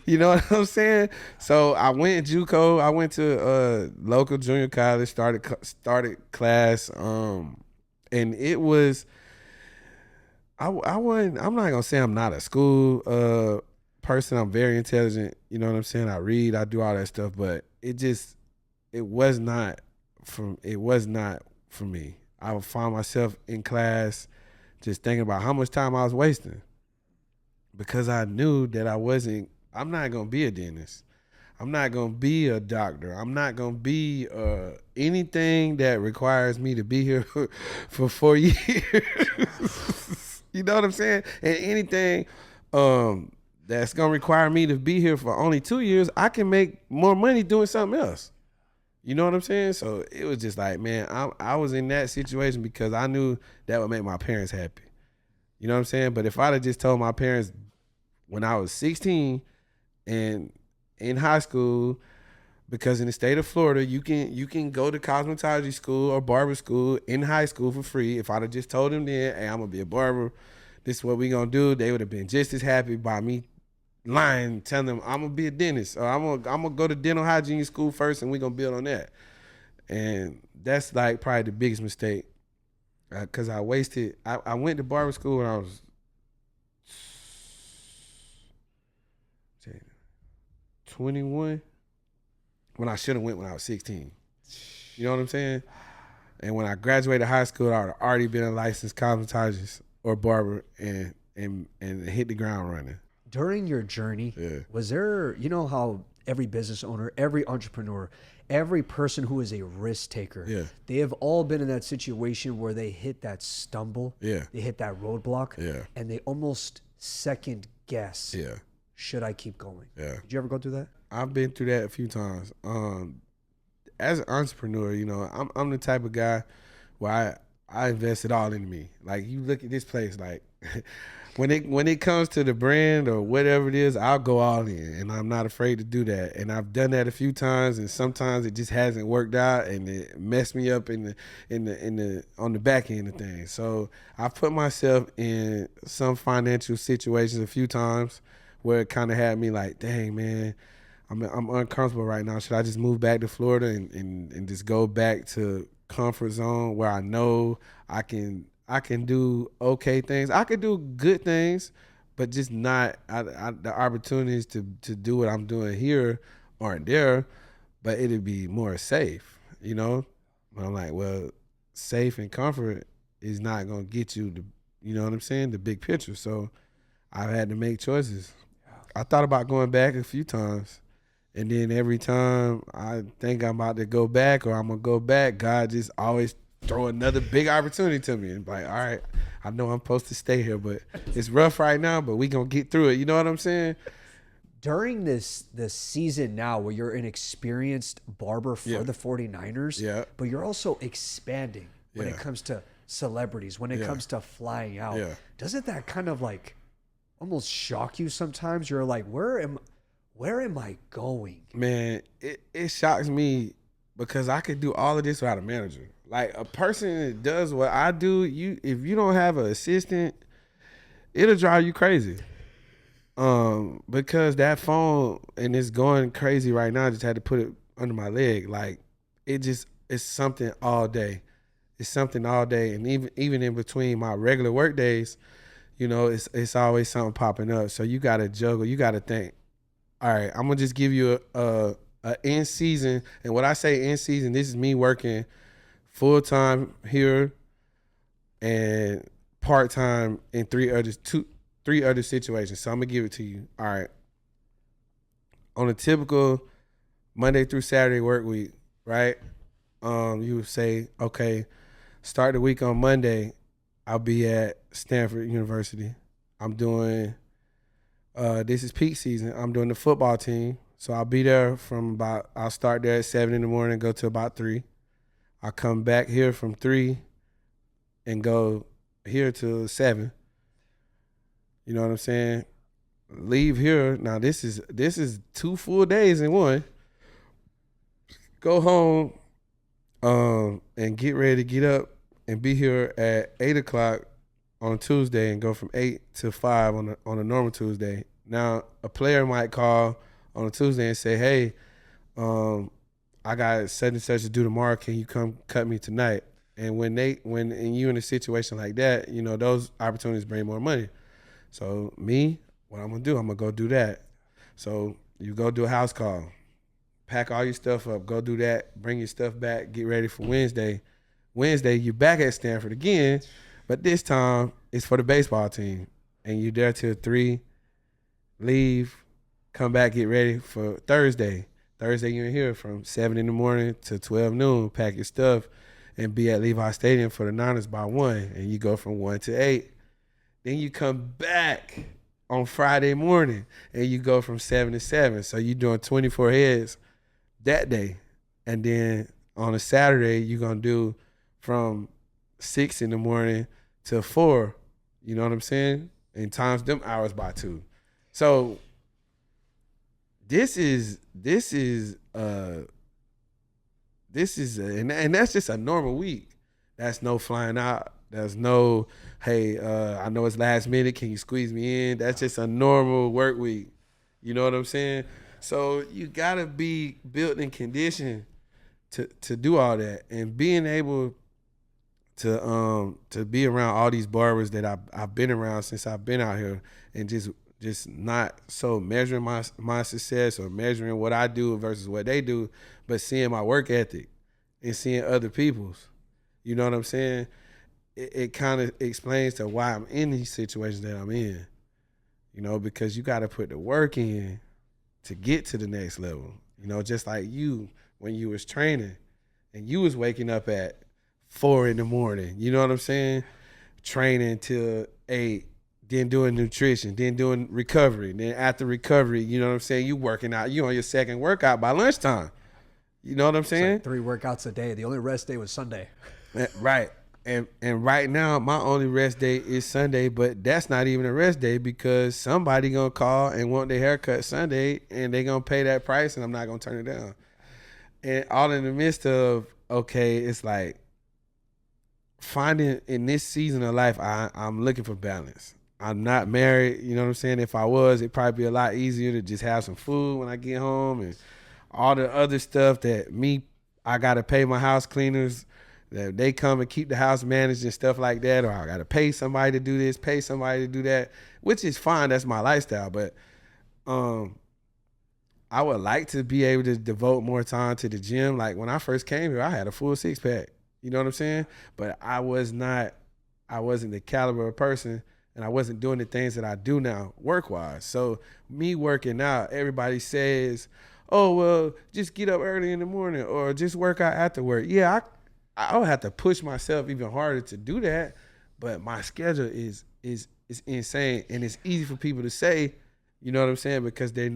Speaker 1: You know what I'm saying? So I went JUCO. I went to local junior college. Started class. And it was. I wasn't. I'm not gonna say I'm not a school person. I'm very intelligent. You know what I'm saying? I read. I do all that stuff. But it was not for me. I would find myself in class just thinking about how much time I was wasting. Because I knew that I'm not going to be a dentist. I'm not going to be a doctor. I'm not going to be anything that requires me to be here for 4 years. You know what I'm saying? And anything that's going to require me to be here for only 2 years, I can make more money doing something else. You know what I'm saying? So it was just like, man, I was in that situation because I knew that would make my parents happy. You know what I'm saying? But if I'd have just told my parents when I was 16 and in high school, because in the state of Florida, you can go to cosmetology school or barber school in high school for free. If I'd have just told them then, hey, I'm going to be a barber, this is what we going to do, they would have been just as happy by me lying, telling them I'm going to be a dentist, or I'm going to go to dental hygiene school first and we're going to build on that. And that's like probably the biggest mistake. Because I went to barber school when I was 21, when I should have went when I was 16. You know what I'm saying? And when I graduated high school, I would already been a licensed cosmetologist or barber and hit the ground running.
Speaker 2: During your journey, was there, you know how every business owner, every entrepreneur, every person who is a risk taker, they have all been in that situation where they hit that stumble, they hit that roadblock, and they almost second guess, should I keep going? Did you ever go through that?
Speaker 1: I've been through that a few times. As an entrepreneur, you know, I'm the type of guy where I invest it all into me. Like, you look at this place, like when it comes to the brand or whatever it is, I'll go all in, and I'm not afraid to do that. And I've done that a few times, and sometimes it just hasn't worked out, and it messed me up on the back end of things. So I've put myself in some financial situations a few times where it kind of had me like, dang, man, I'm uncomfortable right now. Should I just move back to Florida and just go back to comfort zone where I know I can do okay things. I could do good things, but just not the opportunities to do what I'm doing here aren't there, but it'd be more safe, you know? But I'm like, well, safe and comfort is not going to get you you know what I'm saying, the big picture. So I've had to make choices. I thought about going back a few times, And then every time I think I'm about to go back or I'm gonna go back, God just always throw another big opportunity to me. And like, all right, I know I'm supposed to stay here, but it's rough right now, but we gonna get through it. You know what I'm saying?
Speaker 2: During this season now where you're an experienced barber for
Speaker 1: Yeah.
Speaker 2: the 49ers,
Speaker 1: Yeah.
Speaker 2: but you're also expanding when
Speaker 1: Yeah.
Speaker 2: it comes to celebrities, when it
Speaker 1: Yeah.
Speaker 2: comes to flying out.
Speaker 1: Yeah.
Speaker 2: Doesn't that kind of like almost shock you sometimes? You're like, where am I going?
Speaker 1: Man, it shocks me because I could do all of this without a manager. Like a person that does what I do, if you don't have an assistant, it'll drive you crazy. Because that phone and it's going crazy right now. I just had to put it under my leg. Like it's something all day. It's something all day, and even in between my regular work days, it's always something popping up. So you gotta juggle. You gotta think. All right, I'm gonna just give you a in season, and when I say in season, this is me working full time here and part time in three other situations. So I'm gonna give it to you. All right. On a typical Monday through Saturday work week, right? You would say, okay, start the week on Monday. I'll be at Stanford University. I'm doing this is peak season. I'm doing the football team. So I'll be there I'll start there at 7 in the morning, go to about 3. I'll come back here from 3 and go here till 7. You know what I'm saying? Leave here. Now this is 2 full days in one. Go home, and get ready to get up and be here at 8 o'clock on Tuesday and go from 8 to 5 on a normal Tuesday. Now a player might call on a Tuesday and say, "Hey, I got such and such to do tomorrow. Can you come cut me tonight?" And when you in a situation like that, those opportunities bring more money. So me, what I'm gonna do, I'm gonna go do that. So you go do a house call, pack all your stuff up, go do that, bring your stuff back, get ready for Wednesday. Wednesday, you back at Stanford again, but this time it's for the baseball team. And you there till 3, leave, come back, get ready for Thursday. Thursday, you're in here from 7 in the morning to 12 noon, pack your stuff, and be at Levi Stadium for the Niners by 1. And you go from 1 to 8. Then you come back on Friday morning and you go from 7 to 7. So you're doing 24 heads that day. And then on a Saturday, you're going to do from 6 in the morning to 4. You know what I'm saying? And times them hours by 2. So this is and that's just a normal week. That's no flying out. There's no, hey, I know it's last minute. Can you squeeze me in? That's just a normal work week. You know what I'm saying? So you gotta be built in condition to do all that, and being able to be around all these barbers that I've been around since I've been out here, and just not so measuring my success or measuring what I do versus what they do, but seeing my work ethic and seeing other people's. You know what I'm saying? It kind of explains to why I'm in these situations that I'm in, because you got to put the work in to get to the next level. Just like you, when you was training and you was waking up at 4 in the morning, you know what I'm saying? Training till 8, then doing nutrition, then doing recovery. Then after recovery, you know what I'm saying? You working out, you on your second workout by lunchtime. You know what I'm saying?
Speaker 2: It's like 3 workouts a day. The only rest day was Sunday.
Speaker 1: Right. And right now, my only rest day is Sunday, but that's not even a rest day because somebody gonna call and want their haircut Sunday, and they gonna pay that price, and I'm not gonna turn it down. And all in the midst of, okay, it's like finding in this season of life, I'm looking for balance. I'm not married, you know what I'm saying? If I was, it'd probably be a lot easier to just have some food when I get home and all the other stuff I gotta pay my house cleaners. They come and keep the house managed and stuff like that, or I got to pay somebody to do this, pay somebody to do that, which is fine. That's my lifestyle. But I would like to be able to devote more time to the gym. Like when I first came here, I had a full 6-pack. You know what I'm saying? But I wasn't the caliber of person, and I wasn't doing the things that I do now work-wise. So me working out, everybody says, oh, well, just get up early in the morning or just work out after work. Yeah, I would have to push myself even harder to do that, but my schedule is insane, and it's easy for people to say, you know what I'm saying, because you're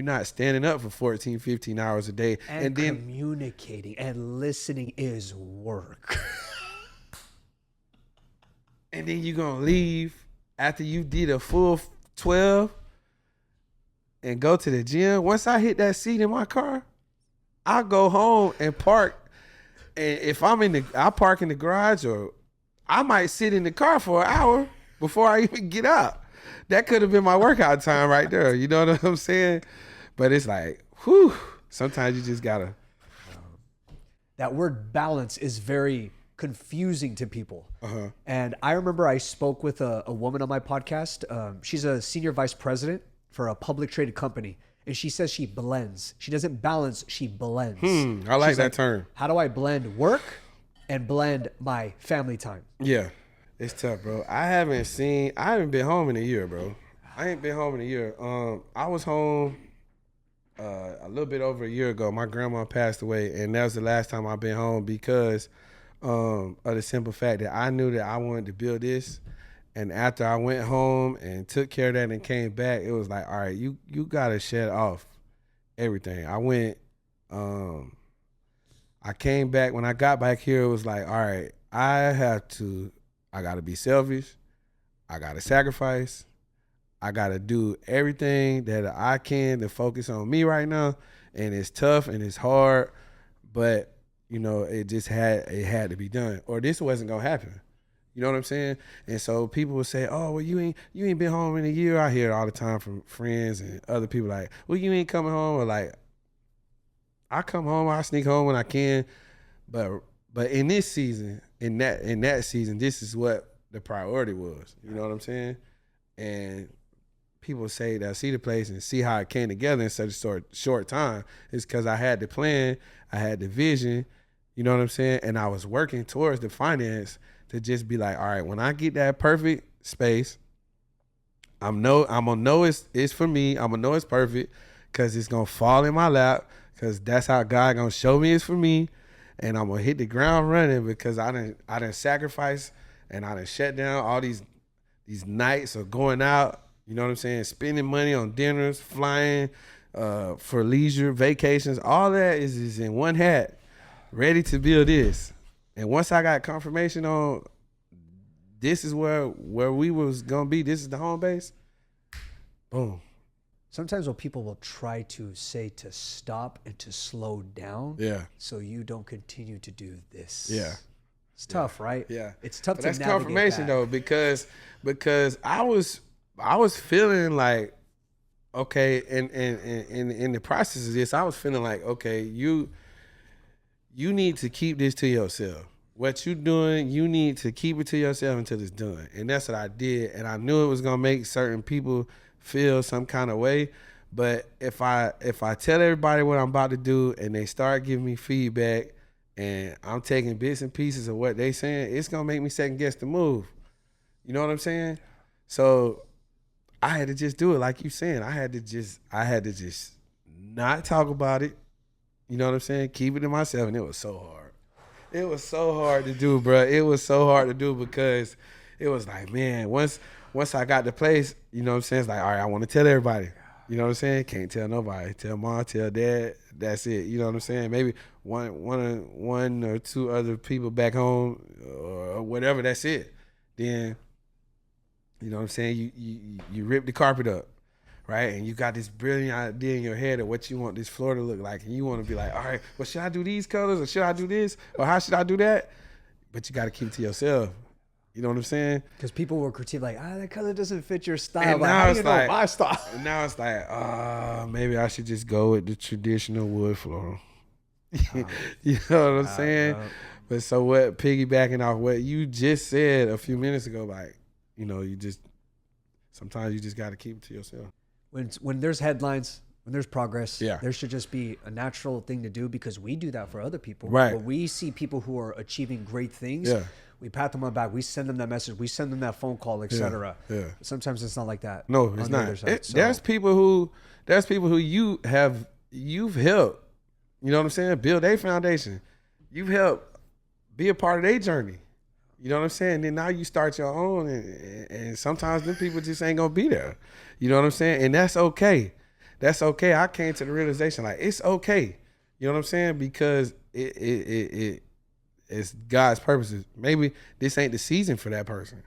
Speaker 1: not standing up for 14, 15 hours a day.
Speaker 2: And then communicating and listening is work.
Speaker 1: And then you're going to leave after you did a full 12 and go to the gym. Once I hit that seat in my car, I go home and park. And if I park in the garage, or I might sit in the car for an hour before I even get out. That could have been my workout time right there. You know what I'm saying? But it's like, whew, sometimes you just gotta.
Speaker 2: That word balance is very confusing to people.
Speaker 1: Uh-huh.
Speaker 2: And I remember I spoke with a woman on my podcast. She's a senior vice president for a public traded company. And she says she blends. She doesn't balance, she blends.
Speaker 1: I like that term.
Speaker 2: How do I blend work and blend my family time?
Speaker 1: Yeah, it's tough, bro. I haven't been home in a year, bro. I ain't been home in a year. I was home a little bit over a year ago. My grandma passed away, and that was the last time I've been home because of the simple fact that I knew that I wanted to build this. And after I went home and took care of that and came back, it was like, all right, you got to shed off everything. I came back. When I got back here, it was like, all right, I got to be selfish. I got to sacrifice. I got to do everything that I can to focus on me right now. And it's tough and it's hard, but, you know, it had to be done or this wasn't going to happen. You know what I'm saying? And so people will say, oh, well, you ain't been home in a year. I hear it all the time from friends and other people like, well, you ain't coming home. Or like, I come home, I sneak home when I can. But in this season, in that season, this is what the priority was. You know what I'm saying? And people say that I see the place and see how it came together in such a short time. It's because I had the plan, I had the vision, you know what I'm saying? And I was working towards the finance to just be like, all right, when I get that perfect space, I'm gonna know it's for me. I'm gonna know it's perfect because it's gonna fall in my lap because that's how God gonna show me it's for me, and I'm gonna hit the ground running because I done sacrifice and I done shut down all these nights of going out. You know what I'm saying? Spending money on dinners, flying for leisure, vacations. All that is in one hat, ready to build this. And once I got confirmation on this is where we was gonna be, this is the home base, boom.
Speaker 2: Sometimes when people will try to say to stop and to slow down, so you don't continue to do this.
Speaker 1: Yeah.
Speaker 2: It's tough, right?
Speaker 1: Yeah.
Speaker 2: It's tough
Speaker 1: but
Speaker 2: to
Speaker 1: that's
Speaker 2: navigate
Speaker 1: confirmation
Speaker 2: that.
Speaker 1: though, because I was feeling like, okay, and in the process of this, I was feeling like, okay, you need to keep this to yourself. What you doing, you need to keep it to yourself until it's done. And that's what I did. And I knew it was gonna make certain people feel some kind of way. But if I tell everybody what I'm about to do and they start giving me feedback and I'm taking bits and pieces of what they saying, it's gonna make me second guess the move. You know what I'm saying? So I had to just do it like you saying. I had to just not talk about it. You know what I'm saying? Keep it to myself, and it was so hard. It was so hard to do, bro. It was so hard to do because it was like, man, once I got the place, you know what I'm saying? It's like, all right, I want to tell everybody. You know what I'm saying? Can't tell nobody. Tell mom, tell dad. That's it. You know what I'm saying? Maybe one or two other people back home or whatever. That's it. Then, you know what I'm saying? You rip the carpet up. Right, and you got this brilliant idea in your head of what you want this floor to look like, and you want to be like, all right, well, should I do these colors, or should I do this, or how should I do that? But you got to keep it to yourself. You know what I'm saying?
Speaker 2: Because people will critique like, that color doesn't fit your style.
Speaker 1: And
Speaker 2: like,
Speaker 1: now
Speaker 2: how
Speaker 1: it's
Speaker 2: do you
Speaker 1: like,
Speaker 2: know my style?
Speaker 1: And now it's like, maybe I should just go with the traditional wood floor. You know what I'm saying? But so what? Piggybacking off what you just said a few minutes ago, like, you know, sometimes you just got to keep it to yourself.
Speaker 2: When there's headlines, when there's progress,
Speaker 1: Yeah.
Speaker 2: there should just be a natural thing to do because we do that for other people.
Speaker 1: Right.
Speaker 2: When we see people who are achieving great things,
Speaker 1: Yeah.
Speaker 2: we pat them on the back, we send them that message, we send them that phone call, etc.
Speaker 1: Yeah.
Speaker 2: Sometimes it's not like that.
Speaker 1: No,
Speaker 2: on
Speaker 1: it's
Speaker 2: the
Speaker 1: not.
Speaker 2: other side. So,
Speaker 1: There's people who you have you've helped, you know what I'm saying, build their foundation. You've helped be a part of their journey. You know what I'm saying? Then now you start your own, and sometimes them people just ain't gonna be there. You know what I'm saying? And that's okay. That's okay. I came to the realization like it's okay. You know what I'm saying? Because it's God's purposes. Maybe this ain't the season for that person.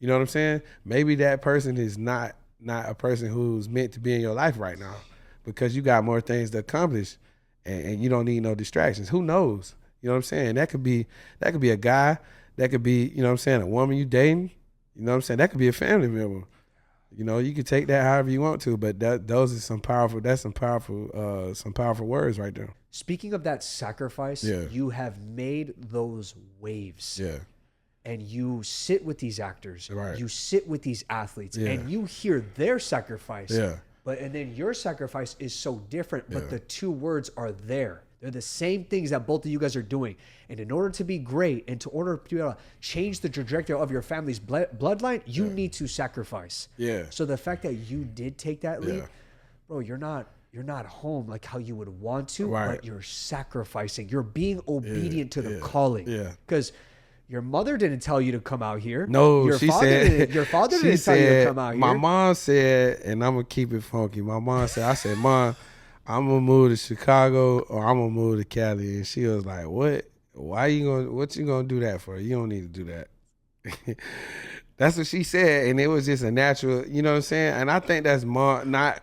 Speaker 1: You know what I'm saying? Maybe that person is not a person who's meant to be in your life right now because you got more things to accomplish, and you don't need no distractions. Who knows? You know what I'm saying? That could be a guy. That could be, you know what I'm saying, a woman you dating. You know what I'm saying? That could be a family member. You know, you can take that however you want to, but those are some powerful words right there.
Speaker 2: Speaking of that sacrifice, you have made those waves.
Speaker 1: Yeah.
Speaker 2: And you sit with these actors,
Speaker 1: right.
Speaker 2: You sit with these athletes, and you hear their sacrifice.
Speaker 1: Yeah.
Speaker 2: And then your sacrifice is so different, but the two words are there. They're the same things that both of you guys are doing. And in order to be great and to order to be able to change the trajectory of your family's bloodline, you need to sacrifice.
Speaker 1: Yeah.
Speaker 2: So the fact that you did take that leap, bro, you're not home like how you would want to, but you're sacrificing. You're being obedient to the calling. Yeah. Because your mother didn't tell you to come out here.
Speaker 1: No,
Speaker 2: your father didn't tell you to come out here.
Speaker 1: My mom said, and I'm gonna keep it funky. My mom said, I said, Mom, I'm gonna move to Chicago or I'm gonna move to Cali. And she was like, what? What you gonna do that for? You don't need to do that. That's what she said. And it was just a natural, you know what I'm saying? And I think that's not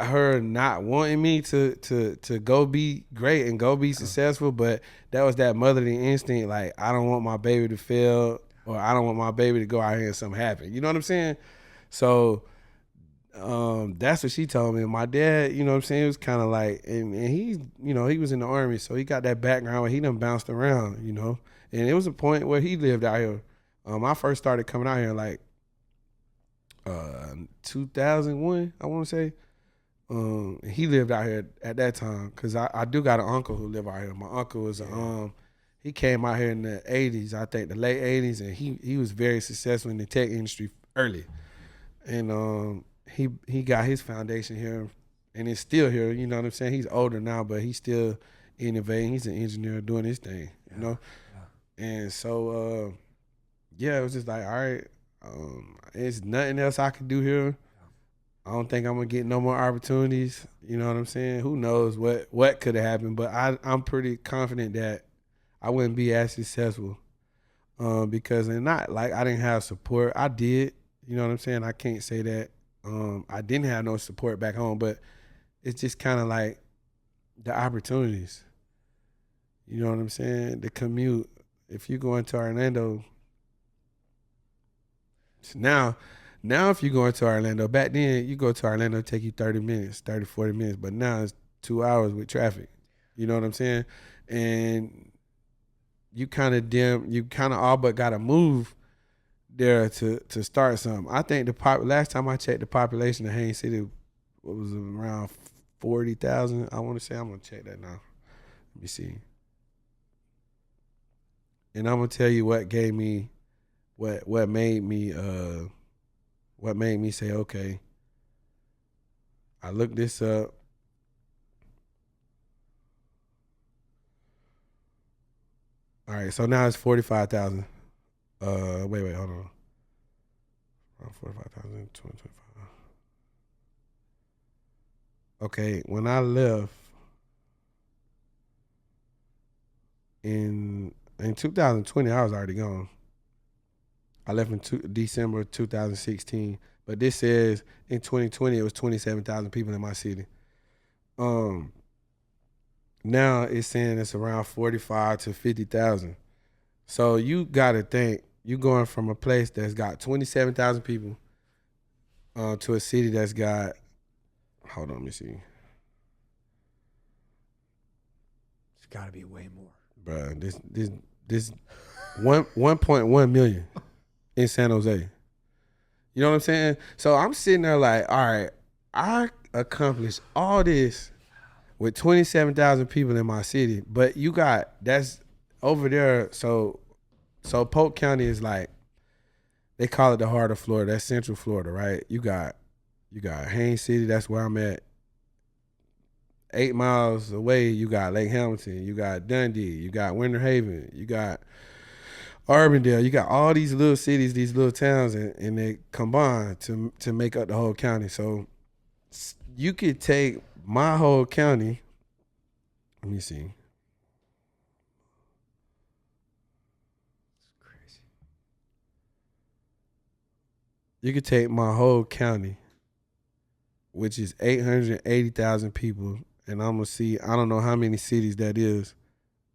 Speaker 1: her not wanting me to go be great and go be successful, but that was that motherly instinct. Like, I don't want my baby to fail, or I don't want my baby to go out here and something happen. You know what I'm saying? So that's what she told me. And my dad, you know what I'm saying, it was kind of like, and he, you know, he was in the Army, so he got that background where he done bounced around, you know. And it was a point where he lived out here. I first started coming out here like 2001, I want to say. He lived out here at that time because I do got an uncle who lived out here. My uncle was he came out here in the 80s, I think the late 80s, and he was very successful in the tech industry early. And he got his foundation here, and it's still here. You know what I'm saying? He's older now, but he's still innovating. He's an engineer doing his thing, you know? Yeah. And so, it was just like, all right, there's nothing else I can do here. I don't think I'm gonna get no more opportunities. You know what I'm saying? Who knows what could have happened? But I'm pretty confident that I wouldn't be as successful because not like I didn't have support. I did. You know what I'm saying? I can't say that I didn't have no support back home, but it's just kind of like the opportunities. You know what I'm saying? The commute. If you go into Orlando now, if you go into Orlando, back then, you go to Orlando, it take you 30 minutes, 30, 40 minutes. But now it's 2 hours with traffic. You know what I'm saying? And you kind of all but got to move there to start something. I think last time I checked, the population of Haines City was around 40,000. I want to say, I'm going to check that now. Let me see. And I'm going to tell you what gave me, what made me say, okay, I looked this up. All right, so now it's 45,000. Wait, hold on. 45,000, 2025. Okay, when I left in 2020, I was already gone. I left in December 2016, but this says in 2020 it was 27,000 people in my city. Now it's saying it's around 45 to 50,000. So you gotta think you going from a place that's got 27,000 people to a city that's got. Hold on, let me see.
Speaker 2: It's got to be way more,
Speaker 1: Bruh, this 1.1 million. In San Jose. You know what I'm saying? So I'm sitting there like, all right, I accomplished all this with 27,000 people in my city, but that's over there. So Polk County is like, they call it the heart of Florida. That's Central Florida, right? You got Haines City, that's where I'm at. 8 miles away, you got Lake Hamilton, you got Dundee, you got Winter Haven, you got Urbandale, you got all these little cities, these little towns, and they combine to make up the whole county. So you could take my whole county. Let me see.
Speaker 2: Crazy.
Speaker 1: You could take my whole county, which is 880,000 people, and I'm gonna see. I don't know how many cities that is.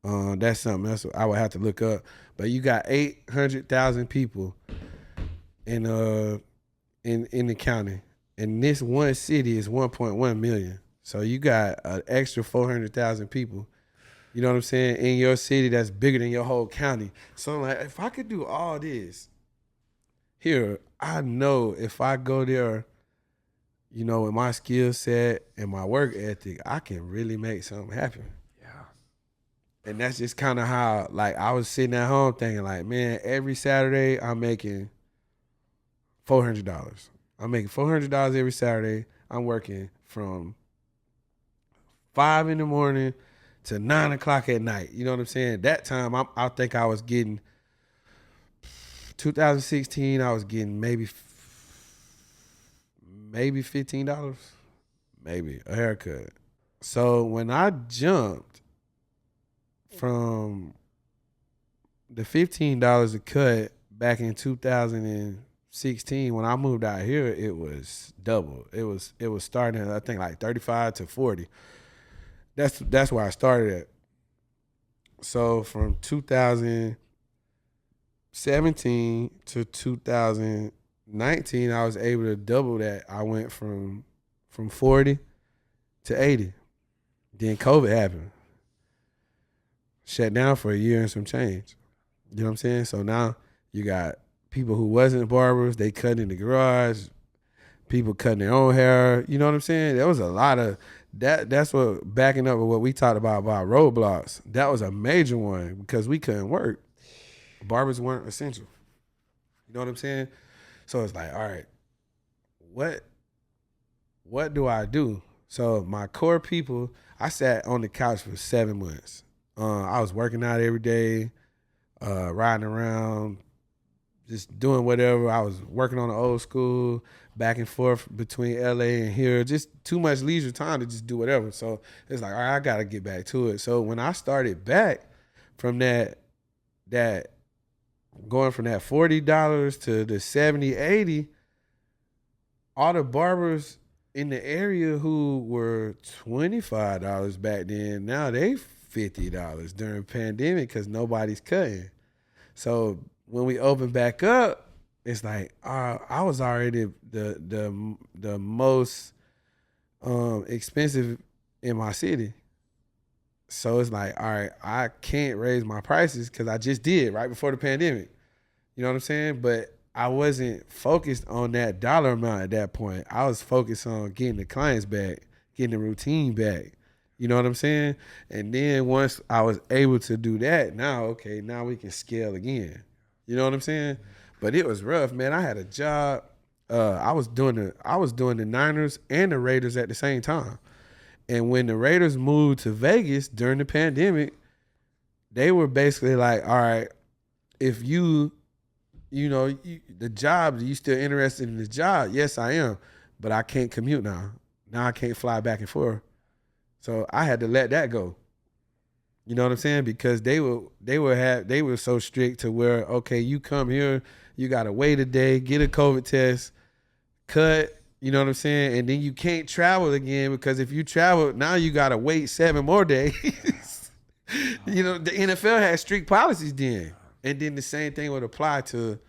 Speaker 1: That's something else I would have to look up. But you got 800,000 people in in the county, and this one city is 1.1 million. So you got an extra 400,000 people. You know what I'm saying? In your city that's bigger than your whole county. So like, if I could do all this here, I know if I go there, you know, with my skill set and my work ethic, I can really make something happen.
Speaker 2: Yeah.
Speaker 1: And that's just kind of how, like, I was sitting at home thinking, like, man, every Saturday I'm making $400. I'm making $400 every Saturday. I'm working from 5 in the morning to 9 o'clock at night. You know what I'm saying? That time, I think I was getting 2016. I was getting maybe $15, maybe a haircut. So when I jumped from the $15 a cut back in 2016, when I moved out here, it was double. It was starting at, I think, like 35 to 40. That's where I started at. So from 2017 to 2019, I was able to double that. I went from 40 to 80. Then COVID happened. Shut down for a year and some change. You know what I'm saying? So now you got people who wasn't barbers, they cut in the garage, people cutting their own hair. You know what I'm saying? There was a lot of that. That's what, backing up with what we talked about roadblocks. That was a major one because we couldn't work. Barbers weren't essential. You know what I'm saying? So it's like, all right, what do I do? So my core people, I sat on the couch for 7 months. I was working out every day, riding around, just doing whatever. I was working on the old school, back and forth between LA and here. Just too much leisure time to just do whatever. So it's like, all right, I got to get back to it. So when I started back from that going from that $40 to the 70, 80, all the barbers in the area who were $25 back then, now they $50 during pandemic because nobody's cutting. So when we open back up, it's like I was already the most expensive in my city. So it's like, all right, I can't raise my prices because I just did right before the pandemic. You know what I'm saying? But I wasn't focused on that dollar amount at that point. I was focused on getting the clients back, getting the routine back. You know what I'm saying? And then once I was able to do that, now we can scale again. You know what I'm saying? But it was rough, man. I had a job. I was doing the Niners and the Raiders at the same time. And when the Raiders moved to Vegas during the pandemic, they were basically like, all right, if the job, you still interested in the job? Yes, I am. But I can't commute now. Now I can't fly back and forth. So I had to let that go. You know what I'm saying? Because they were so strict to where, okay, you come here, you gotta wait a day, get a COVID test, cut, you know what I'm saying? And then you can't travel again because if you travel, now you gotta wait 7 more days. You know, the NFL has strict policies then. And then the same thing would apply to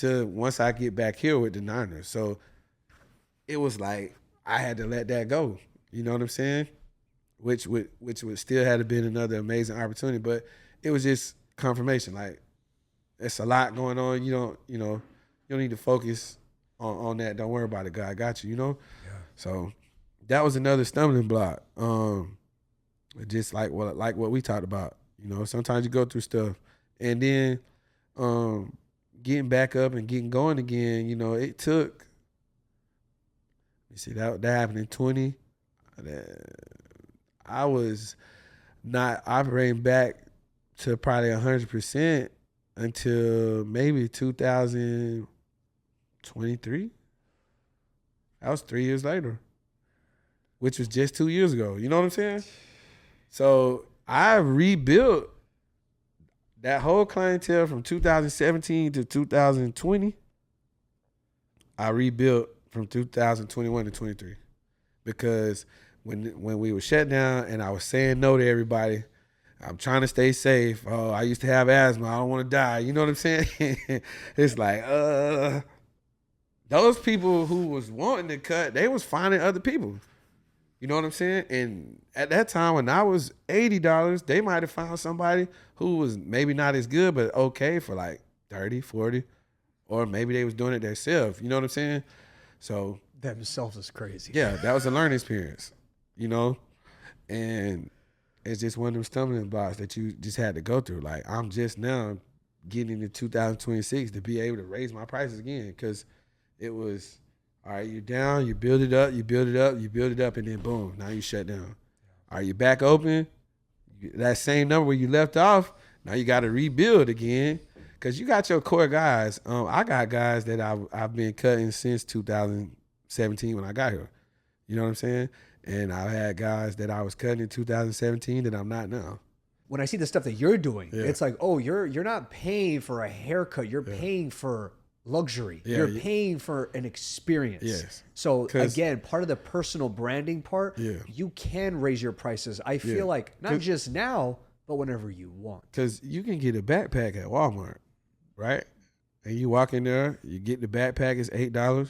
Speaker 1: once I get back here with the Niners. So it was like I had to let that go. You know what I'm saying? Which would still have been another amazing opportunity, but it was just confirmation. Like, it's a lot going on. You don't need to focus on that. Don't worry about it. God got you. You know.
Speaker 2: Yeah.
Speaker 1: So that was another stumbling block. Just like what we talked about. You know, sometimes you go through stuff, and then getting back up and getting going again. You know, it took. You see that happened in 20. I was not operating back to probably 100% until maybe 2023. That was 3 years later, which was just 2 years ago. You know what I'm saying? So I rebuilt that whole clientele from 2017 to 2020. I rebuilt from 2021 to 23 because when we were shut down and I was saying no to everybody, I'm trying to stay safe. Oh, I used to have asthma. I don't want to die. You know what I'm saying? It's like, those people who was wanting to cut, they was finding other people. You know what I'm saying? And at that time when I was $80, they might have found somebody who was maybe not as good, but okay for like 30, 40, or maybe they was doing it themselves. You know what I'm saying? So
Speaker 2: Themselves is crazy.
Speaker 1: yeah, that was a learning experience, you know? And it's just one of them stumbling blocks that you just had to go through. Like, I'm just now getting into 2026 to be able to raise my prices again, because it was, all right, you're down, you build it up, you build it up, you build it up, and then boom, now you shut down. All right, you're back open, that same number where you left off, now you got to rebuild again, because you got your core guys. I got guys that I've been cutting since 2017 when I got here. You know what I'm saying? And I had guys that I was cutting in 2017 that I'm not now.
Speaker 2: When I see the stuff that you're doing, it's like, oh, you're not paying for a haircut. You're paying for luxury. You're paying for an experience.
Speaker 1: Yes.
Speaker 2: So again, part of the personal branding part,
Speaker 1: Yeah.
Speaker 2: you can raise your prices. I feel like not just now, but whenever you want.
Speaker 1: Because you can get a backpack at Walmart, right? And you walk in there, you get the backpack, it's $8.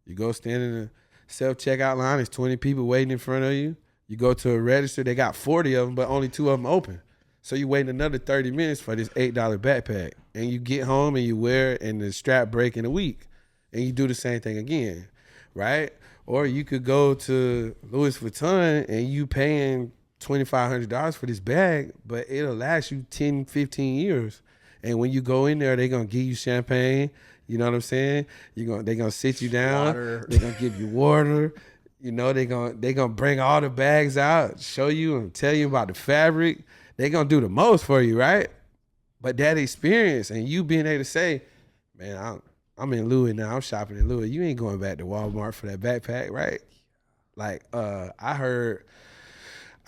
Speaker 1: You go stand in the self-checkout line, there's 20 people waiting in front of you. You go to a register, they got 40 of them, but only 2 of them open. So you wait another 30 minutes for this $8 backpack. And you get home and you wear it and the strap break in a week. And you do the same thing again, right? Or you could go to Louis Vuitton and you paying $2,500 for this bag, but it'll last you 10, 15 years. And when you go in there, they're going to give you champagne. You know what I'm saying? They're gonna sit you down.
Speaker 2: Water.
Speaker 1: They're gonna give you water. You know, they're gonna bring all the bags out, show you and tell you about the fabric. They're gonna do the most for you, right? But that experience and you being able to say, man, I'm in Louis now, I'm shopping in Louis. You ain't going back to Walmart for that backpack, right? Like I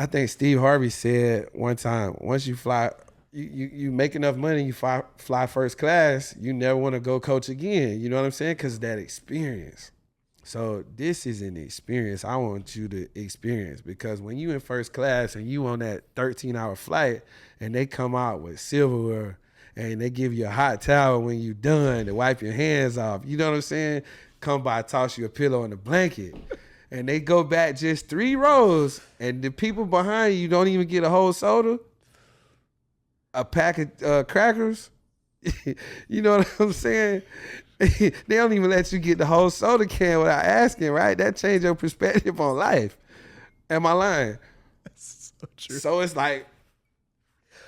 Speaker 1: think Steve Harvey said one time, once you fly, you make enough money, you fly first class, you never want to go coach again. You know what I'm saying? Because that experience. So this is an experience I want you to experience, because when you in first class and you on that 13-hour flight and they come out with silverware and they give you a hot towel when you done to wipe your hands off, you know what I'm saying? Come by, toss you a pillow and a blanket. And they go back just 3 rows and the people behind you don't even get a whole soda, a pack of crackers. You know what I'm saying? They don't even let you get the whole soda can without asking, right? That changed your perspective on life. Am I lying?
Speaker 2: That's so true.
Speaker 1: So it's like,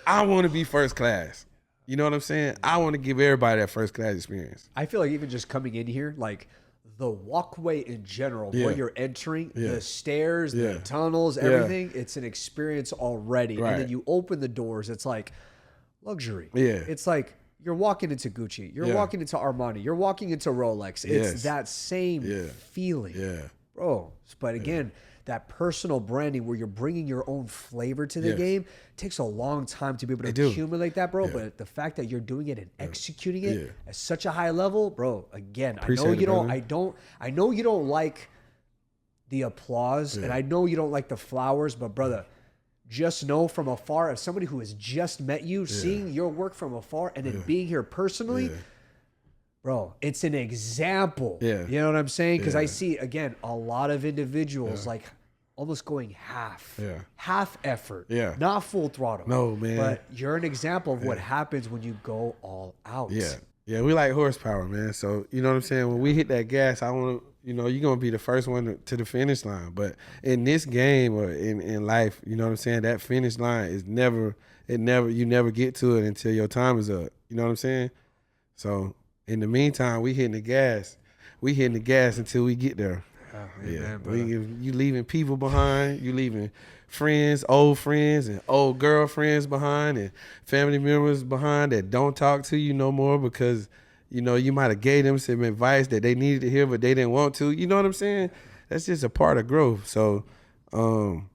Speaker 1: I want to be first class. You know what I'm saying? I want to give everybody that first class experience.
Speaker 2: I feel like even just coming in here, like the walkway in general, where you're entering, the stairs, the tunnels, everything, it's an experience already.
Speaker 1: Right.
Speaker 2: And then you open the doors, it's like luxury.
Speaker 1: Yeah.
Speaker 2: It's like you're walking into Gucci, you're walking into Armani, you're walking into Rolex. It's that same feeling.
Speaker 1: Yeah.
Speaker 2: Bro. But again, that personal branding where you're bringing your own flavor to the game takes a long time to be able to accumulate that, bro. But the fact that you're doing it and executing it at such a high level, bro, again, I know you don't like the applause and I know you don't like the flowers, but brother, just know from afar, as somebody who has just met you, seeing your work from afar and then being here personally, bro, it's an example. You know what I'm saying? Because I see, again, a lot of individuals like almost going half effort, not full throttle.
Speaker 1: No, man.
Speaker 2: But you're an example of what happens when you go all out.
Speaker 1: Yeah, we like horsepower, man. So, you know what I'm saying? When we hit that gas, I want to, you know, you're going to be the first one to the finish line. But in this game or in life, you know what I'm saying? That finish line is you never get to it until your time is up. You know what I'm saying? So in the meantime, we hitting the gas. We hitting the gas until we get there. Yeah, you leaving people behind. You leaving friends, old friends, and old girlfriends behind, and family members behind that don't talk to you no more because you might have gave them some advice that they needed to hear, but they didn't want to. You know what I'm saying? That's just a part of growth. So, and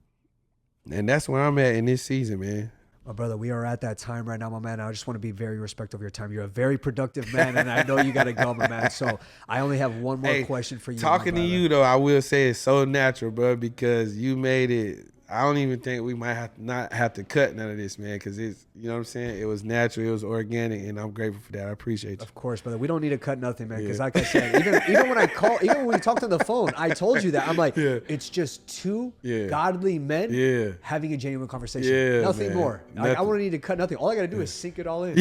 Speaker 1: that's where I'm at in this season, man.
Speaker 2: My brother, we are at that time right now, my man. I just want to be very respectful of your time. You're a very productive man, and I know you got to go, my man. So I only have one more question for you.
Speaker 1: Talking to you, though, I will say it's so natural, bro, because you made it. I don't even think we might not have to cut none of this, man, because it's, you know what I'm saying? It was natural, it was organic, and I'm grateful for that. I appreciate you.
Speaker 2: Of course, brother. We don't need to cut nothing, man, because like I said, even when we talked on the phone, I told you that. I'm like, it's just two godly men having a genuine conversation. Nothing more. I wouldn't need to cut nothing. All I got to do is sink it all in.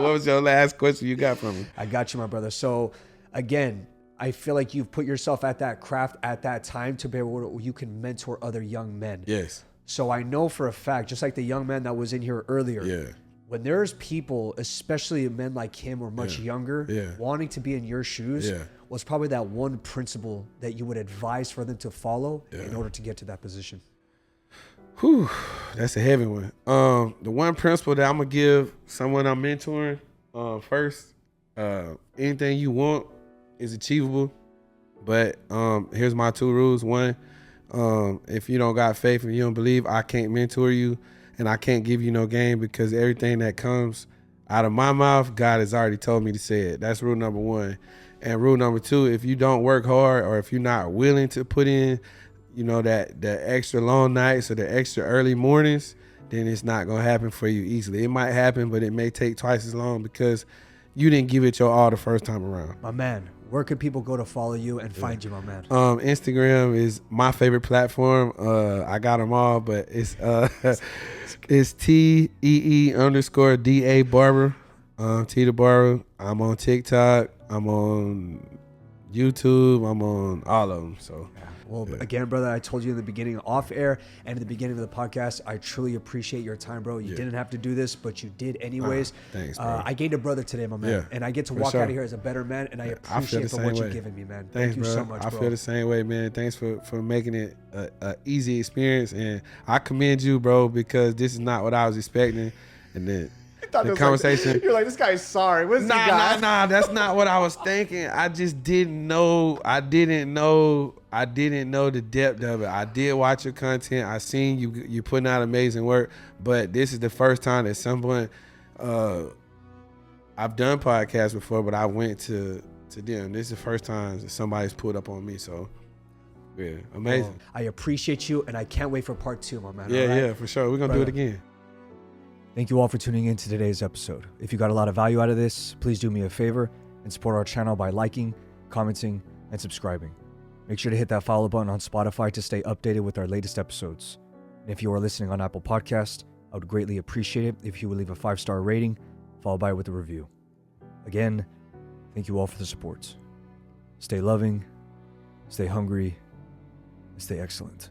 Speaker 1: What was your last question you got from me?
Speaker 2: I got you, my brother. So, again, I feel like you've put yourself at that craft at that time to be able to, you can mentor other young men.
Speaker 1: Yes.
Speaker 2: So I know for a fact, just like the young man that was in here earlier, when there's people, especially men like him or much younger, wanting to be in your shoes, was probably that one principle that you would advise for them to follow in order to get to that position.
Speaker 1: Whew, that's a heavy one. The one principle that I'm gonna give someone I'm mentoring, first, anything you want is achievable, but here's my 2 rules. One, if you don't got faith and you don't believe, I can't mentor you and I can't give you no game, because everything that comes out of my mouth, God has already told me to say it. That's rule number 1. And rule number 2, if you don't work hard, or if you're not willing to put in, that the extra long nights or the extra early mornings, then it's not gonna happen for you easily. It might happen, but it may take twice as long because you didn't give it your all the first time around.
Speaker 2: My man, where can people go to follow you and find you, my man?
Speaker 1: Instagram is my favorite platform. I got them all, but it's TEE_DA Barber. T the Barber. I'm on TikTok. I'm on YouTube. I'm on all of them. So.
Speaker 2: Well, again, brother, I told you in the beginning, off air and at the beginning of the podcast, I truly appreciate your time, bro. You didn't have to do this, but you did anyways.
Speaker 1: Thanks, bro.
Speaker 2: I gained a brother today, my man, and I get to walk out of here as a better man, and I appreciate for what you've given me, man.
Speaker 1: Thanks,
Speaker 2: Thank you so much, bro.
Speaker 1: I feel the same way, man. Thanks for making it a easy experience, and I commend you, bro, because this is not what I was expecting, and then the conversation.
Speaker 2: You're like, this guy's sorry. What's
Speaker 1: Nah. That's not what I was thinking. I just didn't know. I didn't know the depth of it. I did watch your content. I seen you putting out amazing work. But this is the first time that someone, I've done podcasts before, but I went to them. This is the first time that somebody's pulled up on me. So, yeah, amazing.
Speaker 2: Well, I appreciate you, and I can't wait for part 2, my man.
Speaker 1: Yeah, for sure. We're gonna do it again.
Speaker 2: Thank you all for tuning in to today's episode. If you got a lot of value out of this, please do me a favor and support our channel by liking, commenting, and subscribing. Make sure to hit that follow button on Spotify to stay updated with our latest episodes. And if you are listening on Apple Podcast, I would greatly appreciate it if you would leave a 5-star rating, followed by with a review. Again, thank you all for the support. Stay loving, stay hungry, and stay excellent.